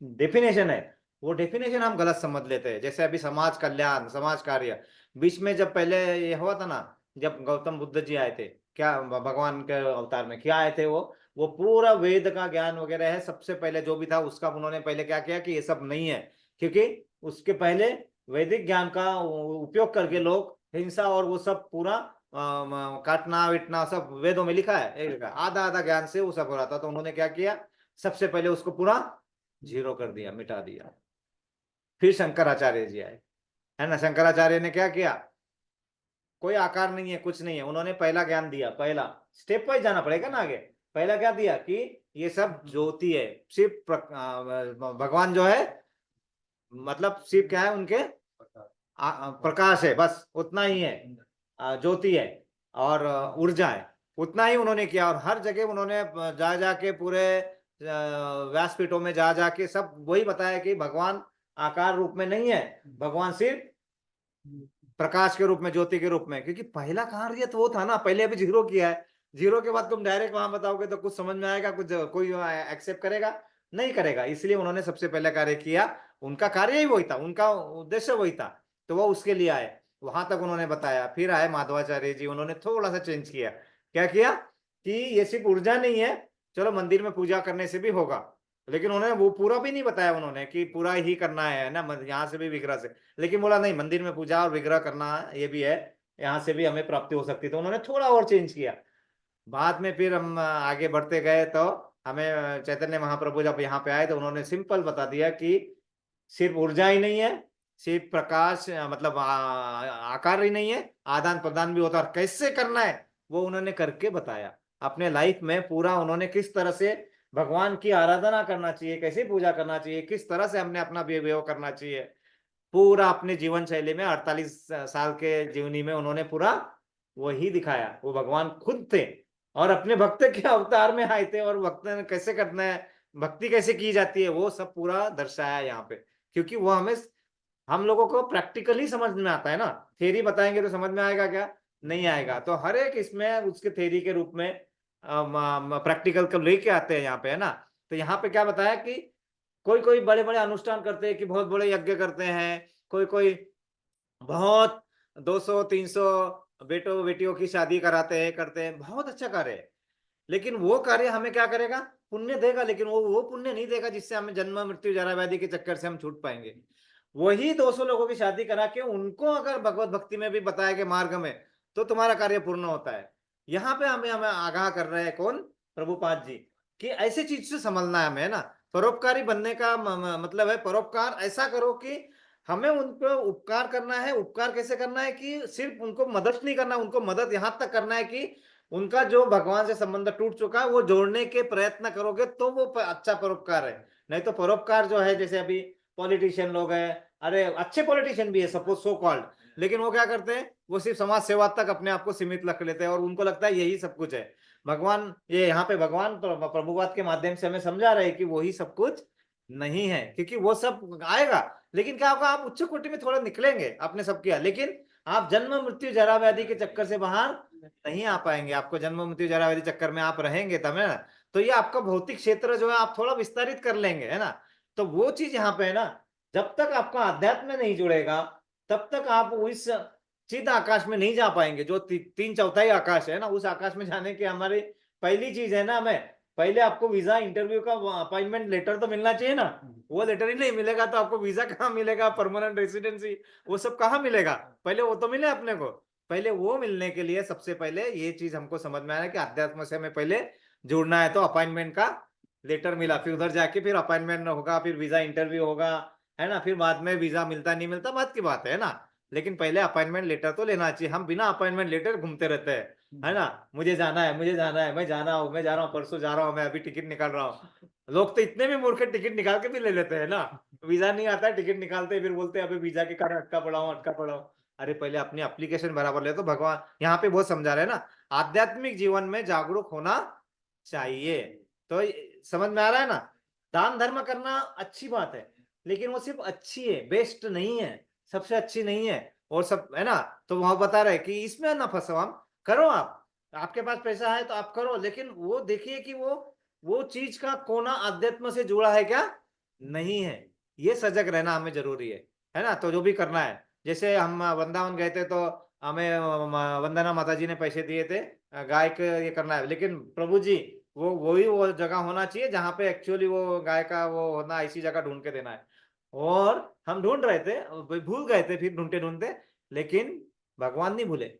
डेफिनेशन है वो डेफिनेशन हम गलत समझ लेते हैं। जैसे अभी समाज कल्याण, समाज कार्य, बीच में जब पहले ये हुआ था ना, जब गौतम बुद्ध जी आए थे, क्या भगवान के अवतार में क्या आए थे, वो पूरा वेद का ज्ञान वगैरह है, सबसे पहले जो भी था उसका उन्होंने पहले क्या किया कि ये सब नहीं है, क्योंकि उसके पहले वैदिक ज्ञान का उपयोग करके लोग हिंसा और वो सब पूरा काटना विटना सब वेदों में लिखा है, आधा आधा ज्ञान से वो सब हो रहा था। तो उन्होंने क्या किया, सबसे पहले उसको पूरा जीरो कर दिया, मिटा दिया। फिर शंकराचार्य जी आए, है ना। शंकराचार्य ने क्या किया, कोई आकार नहीं है, कुछ नहीं है, उन्होंने पहला ज्ञान दिया। पहला स्टेप वाइज जाना पड़ेगा ना आगे। पहला क्या दिया कि ये सब ज्योति है, सिर्फ भगवान जो है, मतलब सिर्फ क्या है उनके प्रकाश है, बस उतना ही है, ज्योति है और ऊर्जा है, उतना ही उन्होंने किया। और हर जगह उन्होंने जा जाके पूरे व्यासपीठों में जा जाके सब वही बताया कि भगवान आकार रूप में नहीं है, भगवान सिर्फ प्रकाश के रूप में, ज्योति के रूप में। क्योंकि पहला कार्य तो वो था ना, पहले अभी जीरो किया है, जीरो के बाद तुम डायरेक्ट वहां बताओगे तो कुछ समझ में आएगा, कुछ कोई एक्सेप्ट करेगा नहीं करेगा। इसलिए उन्होंने सबसे पहले कार्य किया, उनका कार्य ही वही था, उनका उद्देश्य वही था, तो वो उसके लिए आए, वहां तक उन्होंने बताया। फिर आए माधवाचार्य जी, उन्होंने थोड़ा सा चेंज किया। क्या किया कि ये सिर्फ ऊर्जा नहीं है, चलो मंदिर में पूजा करने से भी होगा, लेकिन उन्होंने वो पूरा भी नहीं बताया उन्होंने कि पूरा ही करना है ना, यहाँ से भी विग्रह से, लेकिन बोला नहीं, मंदिर में पूजा और विग्रह करना ये भी है, यहाँ से भी हमें प्राप्ति हो सकती है। तो उन्होंने थोड़ा और चेंज किया। बाद में फिर हम आगे बढ़ते गए तो हमें चैतन्य महाप्रभु जब यहाँ पे आए तो उन्होंने सिंपल बता दिया कि सिर्फ ऊर्जा ही नहीं है, सिर्फ प्रकाश मतलब आकार ही नहीं है, आदान प्रदान भी होता है। और कैसे करना है वो उन्होंने करके बताया अपने लाइफ में पूरा। उन्होंने किस तरह से भगवान की आराधना करना चाहिए, कैसे पूजा करना चाहिए, किस तरह से हमने अपना व्यवहार करना चाहिए, पूरा अपने जीवन शैली में 48 साल के जीवनी में उन्होंने पूरा वही दिखाया। वो भगवान खुद थे और अपने भक्त के अवतार में आए थे, और भक्त कैसे करना है, भक्ति कैसे की जाती है, वो सब पूरा दर्शाया यहाँ पे। क्योंकि वो हमें, हम लोगों को प्रैक्टिकली समझ में आता है ना, थ्योरी बताएंगे तो समझ में आएगा क्या, नहीं आएगा। तो हर एक इसमें उसके थ्योरी के रूप में प्रैक्टिकल को लेके आते हैं यहाँ पे, है ना। तो यहाँ पे क्या बताया कि कोई कोई बड़े बड़े अनुष्ठान करते हैं, कि बहुत बड़े यज्ञ करते हैं, कोई कोई बहुत 200-300 बेटों बेटियों की शादी कराते हैं, करते हैं, बहुत अच्छा कार्य है। लेकिन वो कार्य हमें क्या करेगा, पुण्य देगा, लेकिन वो पुण्य नहीं देगा जिससे हमें जन्म मृत्यु जरा व्याधि के चक्कर से हम छूट पाएंगे। वही 200 लोगों की शादी करा के उनको अगर भगवत भक्ति में भी बताया के मार्ग में, तो तुम्हारा कार्य पूर्ण होता है। यहाँ पे हमें हमें आगाह कर रहे हैं कौन, प्रभुपाद जी, कि ऐसे चीज से समझना है हमें ना। परोपकारी बनने का मतलब है, परोपकार ऐसा करो कि हमें उन पर उपकार करना है। उपकार कैसे करना है कि सिर्फ उनको मदद नहीं करना, उनको मदद यहाँ तक करना है कि उनका जो भगवान से संबंध टूट चुका है वो जोड़ने के प्रयत्न करोगे तो वो अच्छा परोपकार है। नहीं तो परोपकार जो है, जैसे अभी पॉलिटिशियन लोग हैं, अरे अच्छे पॉलिटिशियन भी है सपोज सो कॉल्ड, लेकिन वो क्या करते हैं, वो सिर्फ समाज सेवा तक अपने आप को सीमित रख लेते हैं और उनको लगता है यही सब कुछ है। भगवान, ये यहाँ पे भगवान प्रभुवाद के माध्यम से हमें समझा रहे हैं कि वही सब कुछ नहीं है, क्योंकि वो सब आएगा, लेकिन क्या होगा, आप उच्च कोटि में थोड़ा निकलेंगे, आपने सब किया, लेकिन आप जन्म मृत्यु जरा व्याधि के चक्कर से बाहर नहीं आ पाएंगे। आपको जन्म मृत्यु जरा व्याधि चक्कर में आप रहेंगे तब, है ना। तो ये आपका भौतिक क्षेत्र जो है आप थोड़ा विस्तारित कर लेंगे, है ना। तो वो चीज यहाँ पे है ना, जब तक आपका अध्यात्म में नहीं जुड़ेगा तब तक आप उस चिद आकाश में नहीं जा पाएंगे, जो 3/4 आकाश है ना। उस आकाश में जाने की हमारी पहली चीज है ना, हमें पहले आपको वीजा इंटरव्यू का अपॉइंटमेंट लेटर तो मिलना चाहिए ना। वो लेटर ही नहीं मिलेगा तो आपको वीजा कहाँ मिलेगा, परमानेंट रेसिडेंसी वो सब कहाँ मिलेगा, पहले वो तो मिले अपने को। पहले वो मिलने के लिए सबसे पहले ये चीज हमको समझ में आया कि अध्यात्म से हमें पहले जुड़ना है। तो अपॉइंटमेंट का लेटर मिला, फिर उधर जाके फिर अपॉइंटमेंट होगा, फिर वीजा इंटरव्यू होगा, है ना। फिर बाद में वीजा मिलता नहीं मिलता बात की बात है ना, लेकिन पहले अपॉइंटमेंट लेटर तो लेना चाहिए। हम बिना अपॉइंटमेंट लेटर घूमते रहते हैं, है ना। मुझे जाना है, मुझे जाना है, मैं जाना हूँ, मैं जा रहा हूँ, परसों जा रहा हूँ, मैं अभी टिकट निकाल रहा हूँ। लोग तो इतने भी मूर्ख टिकट निकाल के भी ले लेते हैं ना, वीजा नहीं आता है, टिकट निकालते हैं, फिर बोलते हैं अभी वीजा के कारण अटका पड़ा हूँ, अटका पड़ा हूँ। अरे पहले अपनी एप्लीकेशन बराबर ले। तो भगवान यहाँ पे बहुत समझा रहे हैं ना, आध्यात्मिक जीवन में जागरूक होना चाहिए। तो समझ में आ रहा है ना, दान धर्म करना अच्छी बात है, लेकिन वो सिर्फ अच्छी है, बेस्ट नहीं है, सबसे अच्छी नहीं है, और सब है ना। तो वहां बता रहे कि इसमें ना फंसो, हम करो, आप आपके पास पैसा है तो आप करो, लेकिन वो देखिए कि वो चीज का कोना अध्यात्म से जुड़ा है क्या, नहीं है। ये सजग रहना हमें जरूरी है ना। तो जो भी करना है, जैसे हम वृंदावन गए थे तो हमें वंदना माता जी ने पैसे दिए थे गाय के ये करना है, लेकिन प्रभु जी वो जगह होना चाहिए जहाँ पे एक्चुअली वो गाय का वो होना, ऐसी जगह ढूंढ के देना है। और हम ढूंढ रहे थे, भूल गए थे, फिर ढूंढते ढूंढते, लेकिन भगवान नहीं भूले।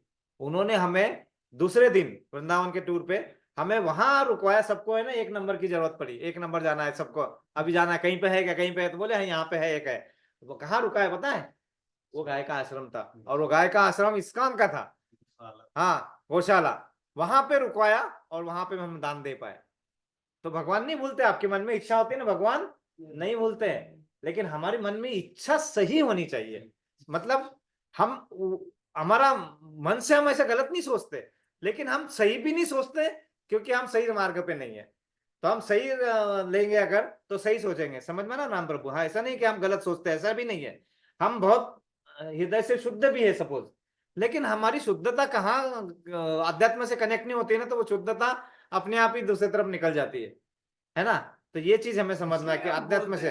उन्होंने हमें दूसरे दिन वृंदावन के टूर पे हमें वहां रुकवाया। सबको है ना 1 नंबर की जरूरत पड़ी, 1 नंबर जाना है सबको, अभी जाना है, कहीं पे है क्या, कहीं पे है, तो बोले हाँ यहाँ पे है, एक है। वो कहाँ रुका है पता है? वो गाय का आश्रम था, और वो गाय का आश्रम इस्कॉन का था, हाँ गौशाला, वहां पे रुकवाया और वहां पे हम दान दे पाए। तो भगवान नहीं भूलते। आपके मन में इच्छा होती है ना, भगवान नहीं भूलते हैं, लेकिन हमारे मन में इच्छा सही होनी चाहिए। मतलब हम हमारा मन से हम ऐसा गलत नहीं सोचते, लेकिन हम सही भी नहीं सोचते क्योंकि हम सही मार्ग पे नहीं है। तो हम सही लेंगे अगर तो सही सोचेंगे, समझ में ना राम प्रभु। हाँ, ऐसा नहीं कि हम गलत सोचते, ऐसा भी नहीं है। हम बहुत हृदय से शुद्ध भी है सपोज, लेकिन हमारी शुद्धता कहाँ अध्यात्म से कनेक्ट नहीं होती है ना, तो वो शुद्धता अपने आप ही दूसरी तरफ निकल जाती है ना। तो ये चीज हमें समझना है कि अध्यात्म से,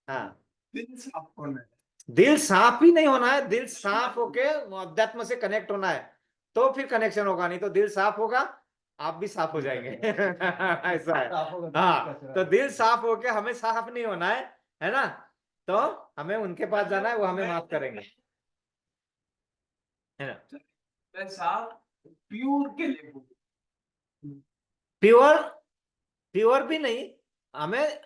हाँ, दिल साफ होना है। दिल साफ ही नहीं होना है, दिल साफ होके अध्यात्म से कनेक्ट होना है, तो फिर कनेक्शन होगा। नहीं तो दिल साफ होगा, आप भी साफ हो जाएंगे। ऐसा है। हाँ, तो दिल साफ होके हमें साफ नहीं होना है ना। तो हमें उनके पास जाना है, वो हमें माफ करेंगे, है ना। मैं साफ प्योर के लिए बोलूं। प्योर, प्योर भी नहीं, हमें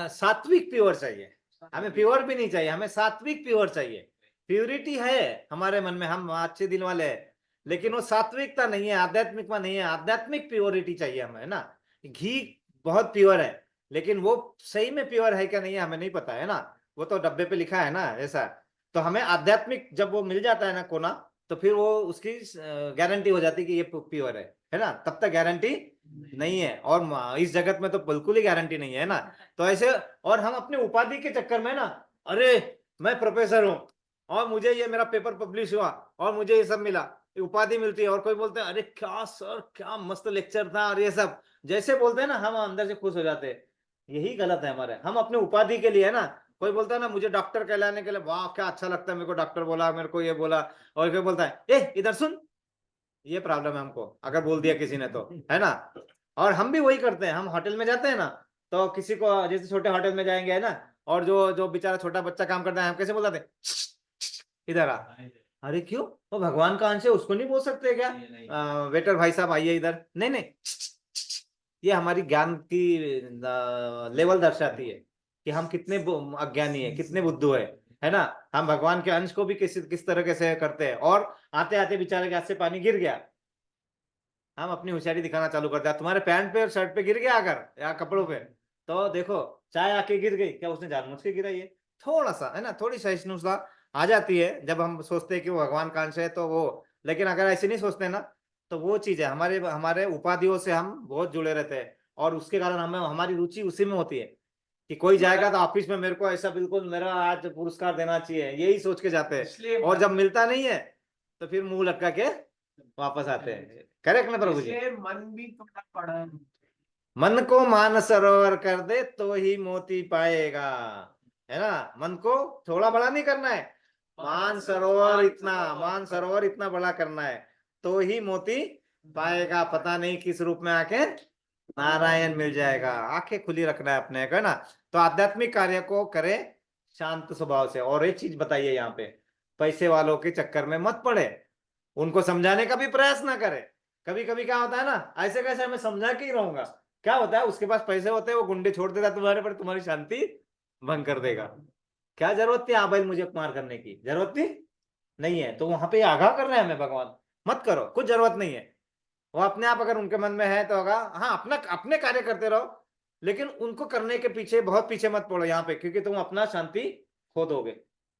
सात्विक प्योर चाहिए। हमें प्योर भी नहीं चाहिए, हमें सात्विक प्योर चाहिए। प्योरिटी है हमारे मन में, हम अच्छे दिल वाले हैं, लेकिन वो सात्विकता नहीं है, आध्यात्मिक में नहीं है। आध्यात्मिक प्योरिटी चाहिए हमें, है ना। घी बहुत प्योर है, लेकिन वो सही में प्योर है क्या नहीं है हमें नहीं पता, है ना। वो तो डब्बे पे लिखा है ना ऐसा। तो हमें आध्यात्मिक जब वो मिल जाता है ना कोना, तो फिर वो उसकी गारंटी हो जाती है कि ये प्योर है ना। तब तक गारंटी नहीं है, और इस जगत में तो बिल्कुल ही गारंटी नहीं है ना। तो ऐसे, और हम अपने उपाधि के चक्कर में ना, अरे मैं प्रोफेसर हूं और मुझे ये मेरा पेपर पब्लिश हुआ और मुझे ये सब मिला, उपाधि मिलती है, और कोई बोलते हैं अरे क्या सर क्या मस्त लेक्चर था, और ये सब जैसे बोलते हैं ना, हम अंदर से खुश हो जाते हैं। यही गलत है हमारे, हम अपने उपाधि के लिए है ना। कोई बोलता है ना मुझे डॉक्टर कहलाने के लिए, वाह क्या अच्छा लगता है मेरे को, डॉक्टर बोला, मेरे को ये बोला। और कोई बोलता है ए इधर सुन, ये प्रॉब्लम है हमको, अगर बोल दिया किसी ने तो, है ना। और हम भी वही करते हैं, हम होटल में जाते हैं ना, तो किसी को जैसे छोटे होटल में जाएंगे, है ना, और जो जो बेचारा छोटा बच्चा काम करता है, हम कैसे बोलते हैं, इधर आ। अरे क्यों, वो भगवान का अंश है, उसको नहीं बोल सकते क्या? वेटर भाई साहब आइए इधर, नहीं नहीं, ये हमारी ज्ञान की लेवल दर्शाती है कि हम कितने अज्ञानी है, कितने बुद्धू है ना। हम भगवान के अंश को भी किस तरह से करते हैं। और आते आते बेचारे के हाथ से पानी गिर गया, हम अपनी होशियारी दिखाना चालू करते हैं। तुम्हारे पैंट पे और शर्ट पे गिर गया अगर, या कपड़ों पे, तो देखो चाय आके गिर गई, क्या उसने जानबूझ के गिराई है? थोड़ा सा है ना, थोड़ी सहिष्णुता आ जाती है जब हम सोचते हैं कि वो भगवान का अंश है, तो वो। लेकिन अगर ऐसे नहीं सोचते ना, तो वो चीज है, हमारे हमारे उपाधियों से हम बहुत जुड़े रहते हैं, और उसके कारण हमें हमारी रुचि उसी में होती है कि कोई जाएगा तो ऑफिस में मेरे को ऐसा बिल्कुल मेरा आज पुरस्कार देना चाहिए, यही सोच के जाते हैं। और जब मिलता नहीं है तो फिर मुंह लटका के वापस आते हैं। करेक्ट ना प्रभु जी? इसलिए मन भी थोड़ा पड़ा है। मन को मान सरोवर कर दे तो ही मोती पाएगा, है ना। मन को थोड़ा बड़ा नहीं करना है, मान सरोवर इतना बड़ा करना है, तो ही मोती पाएगा। पता नहीं किस रूप में आके नारायण मिल जाएगा। आंखें खुली रखना है अपने को, है ना। तो आध्यात्मिक कार्य को करे शांत स्वभाव से। और एक चीज बताइए यहाँ पे, पैसे वालों के चक्कर में मत पड़े, उनको समझाने का भी प्रयास ना करे। कभी कभी क्या होता है ना, ऐसे कैसे मैं समझा के ही रहूंगा, क्या होता है उसके पास पैसे होते हैं, वो गुंडे छोड़ देता है तुम्हारे पर, तुम्हारी शांति भंग कर देगा। क्या जरूरत थी आबैल मुझे मार करने की? जरूरत थी नहीं है। तो वहां पे आगाह कर रहे हैं हमें भगवान, मत करो, कुछ जरूरत नहीं है। वो अपने आप अगर उनके मन में है तो होगा, हाँ अपना अपने कार्य करते रहो, लेकिन उनको करने के पीछे बहुत पीछे मत पड़ो यहाँ पे, क्योंकि तुम अपना शांति खो दोगे।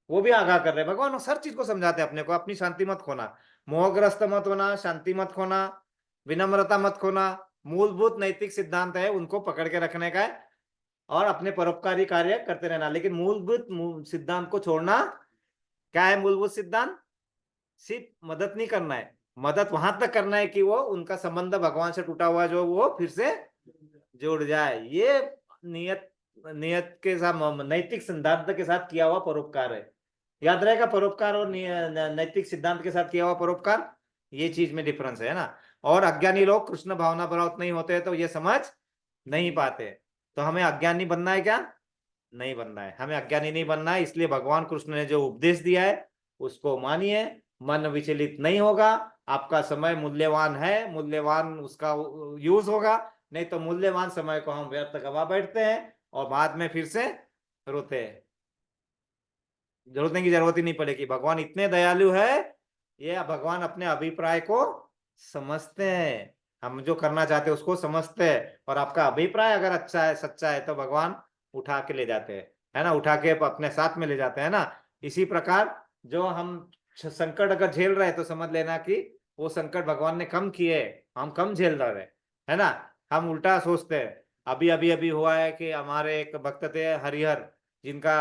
वो भी आगाह कर रहे हैं भगवान, हर चीज को समझाते हैं अपने को, अपनी शांति मत खोना, मोहग्रस्त मत होना, शांति मत खोना, विनम्रता मत खोना। मूलभूत नैतिक सिद्धांत है, उनको पकड़ के रखने का है और अपने परोपकारी कार्य करते रहना। लेकिन मूलभूत सिद्धांत को छोड़ना, क्या है मूलभूत सिद्धांत? सिर्फ मदद नहीं करना है, मदद वहां तक करना है कि वो उनका संबंध भगवान से टूटा हुआ जो वो फिर से जुड़ जाए। ये नियत नियत के साथ, नैतिक सिद्धांत के साथ किया हुआ परोपकार है। याद रहेगा, परोपकार और नैतिक सिद्धांत के साथ किया हुआ परोपकार, ये चीज में डिफरेंस है ना। और अज्ञानी लोग कृष्ण भावना प्रवृत्त नहीं होते तो ये समझ नहीं पाते। तो हमें अज्ञानी बनना है क्या? नहीं बनना है, हमें अज्ञानी नहीं बनना है। इसलिए भगवान कृष्ण ने जो उपदेश दिया है उसको मानिए, मन विचलित नहीं होगा। आपका समय मूल्यवान है, मूल्यवान उसका यूज होगा, नहीं तो मूल्यवान समय को हम व्यर्थ गवा बैठते हैं और बाद में फिर से रोते हैं। रोने की जरूरत ही नहीं पड़ेगी, भगवान इतने दयालु है, ये भगवान अपने अभिप्राय को समझते हैं। हम जो करना चाहते हैं उसको समझते हैं, और आपका अभिप्राय अगर अच्छा है, सच्चा है, तो भगवान उठा के ले जाते हैं, है ना, उठा के अपने साथ में ले जाते हैं ना। इसी प्रकार जो हम संकट अगर झेल रहे हैं तो समझ लेना कि वो संकट भगवान ने कम किए, हम कम झेल रहे हैं, है ना। हम उल्टा सोचते हैं। अभी अभी अभी हुआ है कि हमारे एक भक्त थे हरिहर, जिनका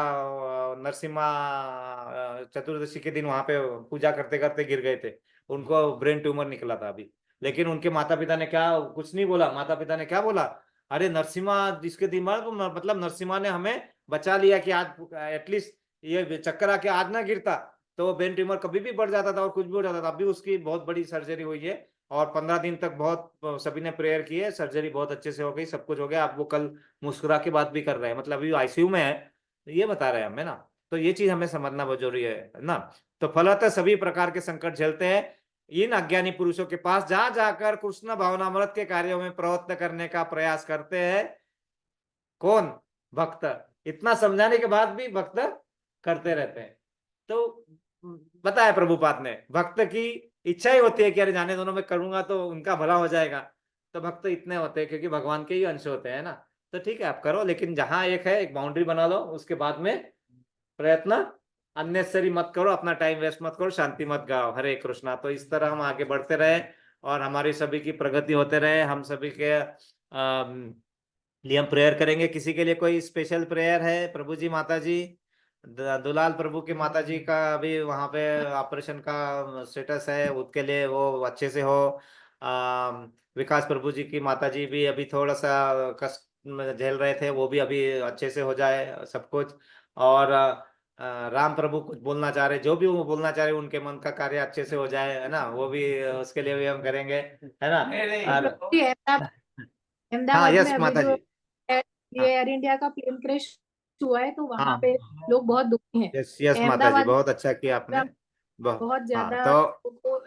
नरसिम्हा चतुर्दशी के दिन वहां पे पूजा करते करते गिर गए थे, उनको ब्रेन ट्यूमर निकला था अभी। लेकिन उनके माता पिता ने क्या, कुछ नहीं बोला। माता पिता ने क्या बोला, अरे नरसिम्हा जिसके दिमाग, मतलब नरसिम्हा ने हमें बचा लिया कि आज एटलीस्ट ये चक्कर आके आज ना गिरता तो ब्रेन ट्यूमर कभी भी बढ़ जाता था और कुछ भी हो जाता था। अभी उसकी बहुत बड़ी सर्जरी हुई है और 15 दिन तक बहुत सभी ने प्रेयर की है, सर्जरी बहुत अच्छे से हो गई, सब कुछ हो गया। अब वो कल मुस्कुरा के बात भी कर रहे हैं, मतलब अभी आईसीयू में है, ये बता रहे हैं हमें ना। तो ये चीज हमें समझना बहुत जरूरी है ना। तो फलतः सभी प्रकार के संकट झेलते हैं इन अज्ञानी पुरुषों के पास जा जाकर कृष्ण भावनामृत के कार्यों में प्रवृत्त करने का प्रयास करते हैं। कौन? भक्त। इतना समझाने के बाद भी भक्त करते रहते हैं। तो बताया प्रभुपाद ने, भक्त की इच्छा ही होती है कि अरे जाने दोनों में करूंगा तो उनका भला हो जाएगा। तो भक्त इतने होते हैं क्योंकि भगवान के ही अंश होते हैं ना। तो ठीक है, आप करो, लेकिन जहां एक है, एक बाउंड्री बना लो, उसके बाद में प्रयत्न अननेसेसरी मत करो, अपना टाइम वेस्ट मत करो, शांति मत गाओ, हरे कृष्णा। तो इस तरह हम आगे बढ़ते रहे और हमारी सभी की प्रगति होते रहे। हम सभी के लिए हम प्रेयर करेंगे। किसी के लिए कोई स्पेशल प्रेयर है? प्रभु जी, माता जी, दुलाल प्रभु की माता जी का अभी वहां पे ऑपरेशन का स्टेटस है, उसके लिए वो अच्छे से हो। विकास प्रभु जी की माता जी भी अभी थोड़ा सा कष्ट झेल रहे थे, वो भी अभी अच्छे से हो जाए सब कुछ। और राम प्रभु कुछ बोलना चाह रहे, जो भी वो बोलना चाह रहे, उनके मन का कार्य अच्छे से हो जाए, है ना, वो भी उसके लिए भी हम करेंगे, है ना। और हाँ, अहमदाबाद यस में अभी माता जो जी। हाँ एयर इंडिया का प्लेन क्रैश हुआ है तो वहां हाँ, पे लोग बहुत दुखी हैं। यस यस माता जी, अहमदाबाद बहुत अच्छा किया आपने। में बहुत हाँ, ज्यादा तो लोगों को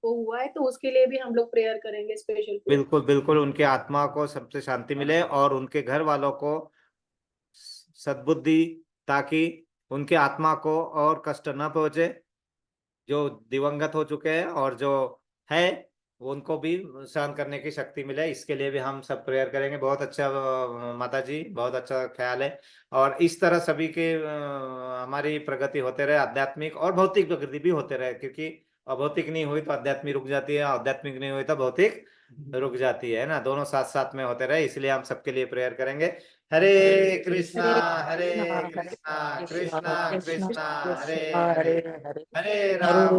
वो हुआ है, तो उसके लिए भी हम लोग प्रेयर करेंगे, स्पेशल प्रेयर। बिल्कुल बिल्कुल, उनके आत्मा को सबसे शांति मिले और उनके घर वालों को सद्बुद्धि, ताकि उनके आत्मा को और कष्ट न पहुंचे, जो दिवंगत हो चुके हैं और जो है वो उनको भी सहन करने की शक्ति मिले। इसके लिए भी हम सब प्रेयर करेंगे। बहुत अच्छा माता जी, बहुत अच्छा ख्याल है। और इस तरह सभी के हमारी प्रगति होते रहे, आध्यात्मिक और भौतिक प्रगति भी होते रहे, क्योंकि भौतिक नहीं हुई तो आध्यात्मिक रुक जाती है, आध्यात्मिक नहीं हुई तो भौतिक रुक जाती है ना। दोनों साथ साथ में होते रहे, इसलिए हम सबके लिए प्रेयर करेंगे। हरे कृष्णा, हरे कृष्णा, कृष्णा कृष्णा, हरे हरे, हरे राम,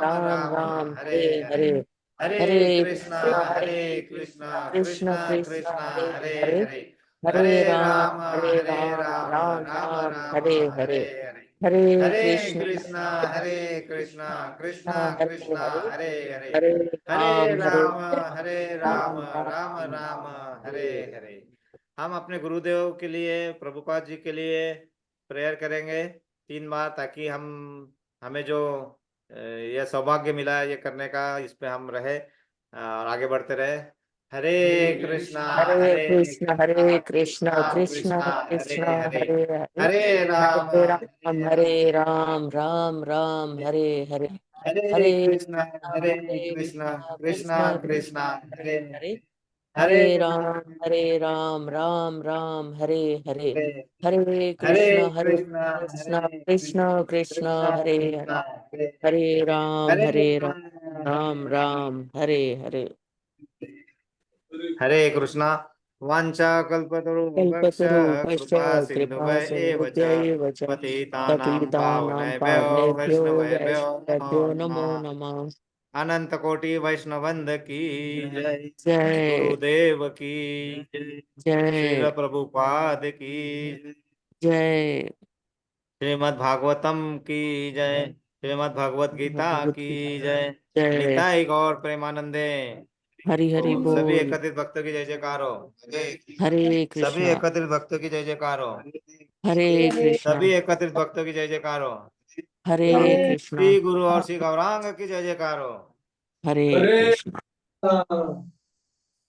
राम राम, हरे हरे, हरे कृष्णा, कृष्णा कृष्णा, हरे हरे, हरे राम, राम राम, हरे हरे, हरे कृष्णा, कृष्णा कृष्णा, हरे हरे, हरे राम, राम राम, हरे हरे। हम अपने गुरुदेव के लिए, प्रभुपाद जी के लिए प्रेयर करेंगे 3 बार, ताकि हमें जो यह सौभाग्य मिला है ये करने का, इस पे हम रहे और आगे बढ़ते रहे। हरे कृष्णा, कृष्ण कृष्ण हरे हरे, हरे हरे राम, हरे राम राम राम हरे हरे हरे कृष्णा, कृष्णा कृष्ण कृष्णा, हरे हरे हरे, हरे राम राम राम हरे हरे हरे हरे हरे कृष्ण कृष्ण कृष्ण हरे हरे हरे हरे हरे राम राम हरे हरे हरे कृष्णा। वाञ्छा कल्पतरुभ्यश्च कल्पतरुभ्यश्च कृपा कृपा सिन्धुभ्य एव च सिन्धुभ्यैव च पतितानां पतितानां पावनेभ्यो पावनेभ्यो वैष्णवेभ्यो नमो वैष्णवेभ्यो नमो नमः। नमः। अनंत कोटि वैष्णवंद की जय। जय गुरुदेव की जय। श्रील जय प्रभुपाद की जय श्रीमद् भागवतम की जय। श्रीमद् भगवत गीता भगवत की गीता जय। जय निताई गौर प्रेमानंदे। हरि हरि सभी बोल एकत्रित भक्तों की जय जयकार हो। हरे सभी कृष्णा एकत्रित भक्तों की जय जयकार हो। हरे कृष्णा सभी एकत्रित भक्तों की जय जयकार हो। हरे कृष्णा श्री गुरु और श्री गौरांग की जय जयकार हो। हरे हरे कृष्णा कृष्णा।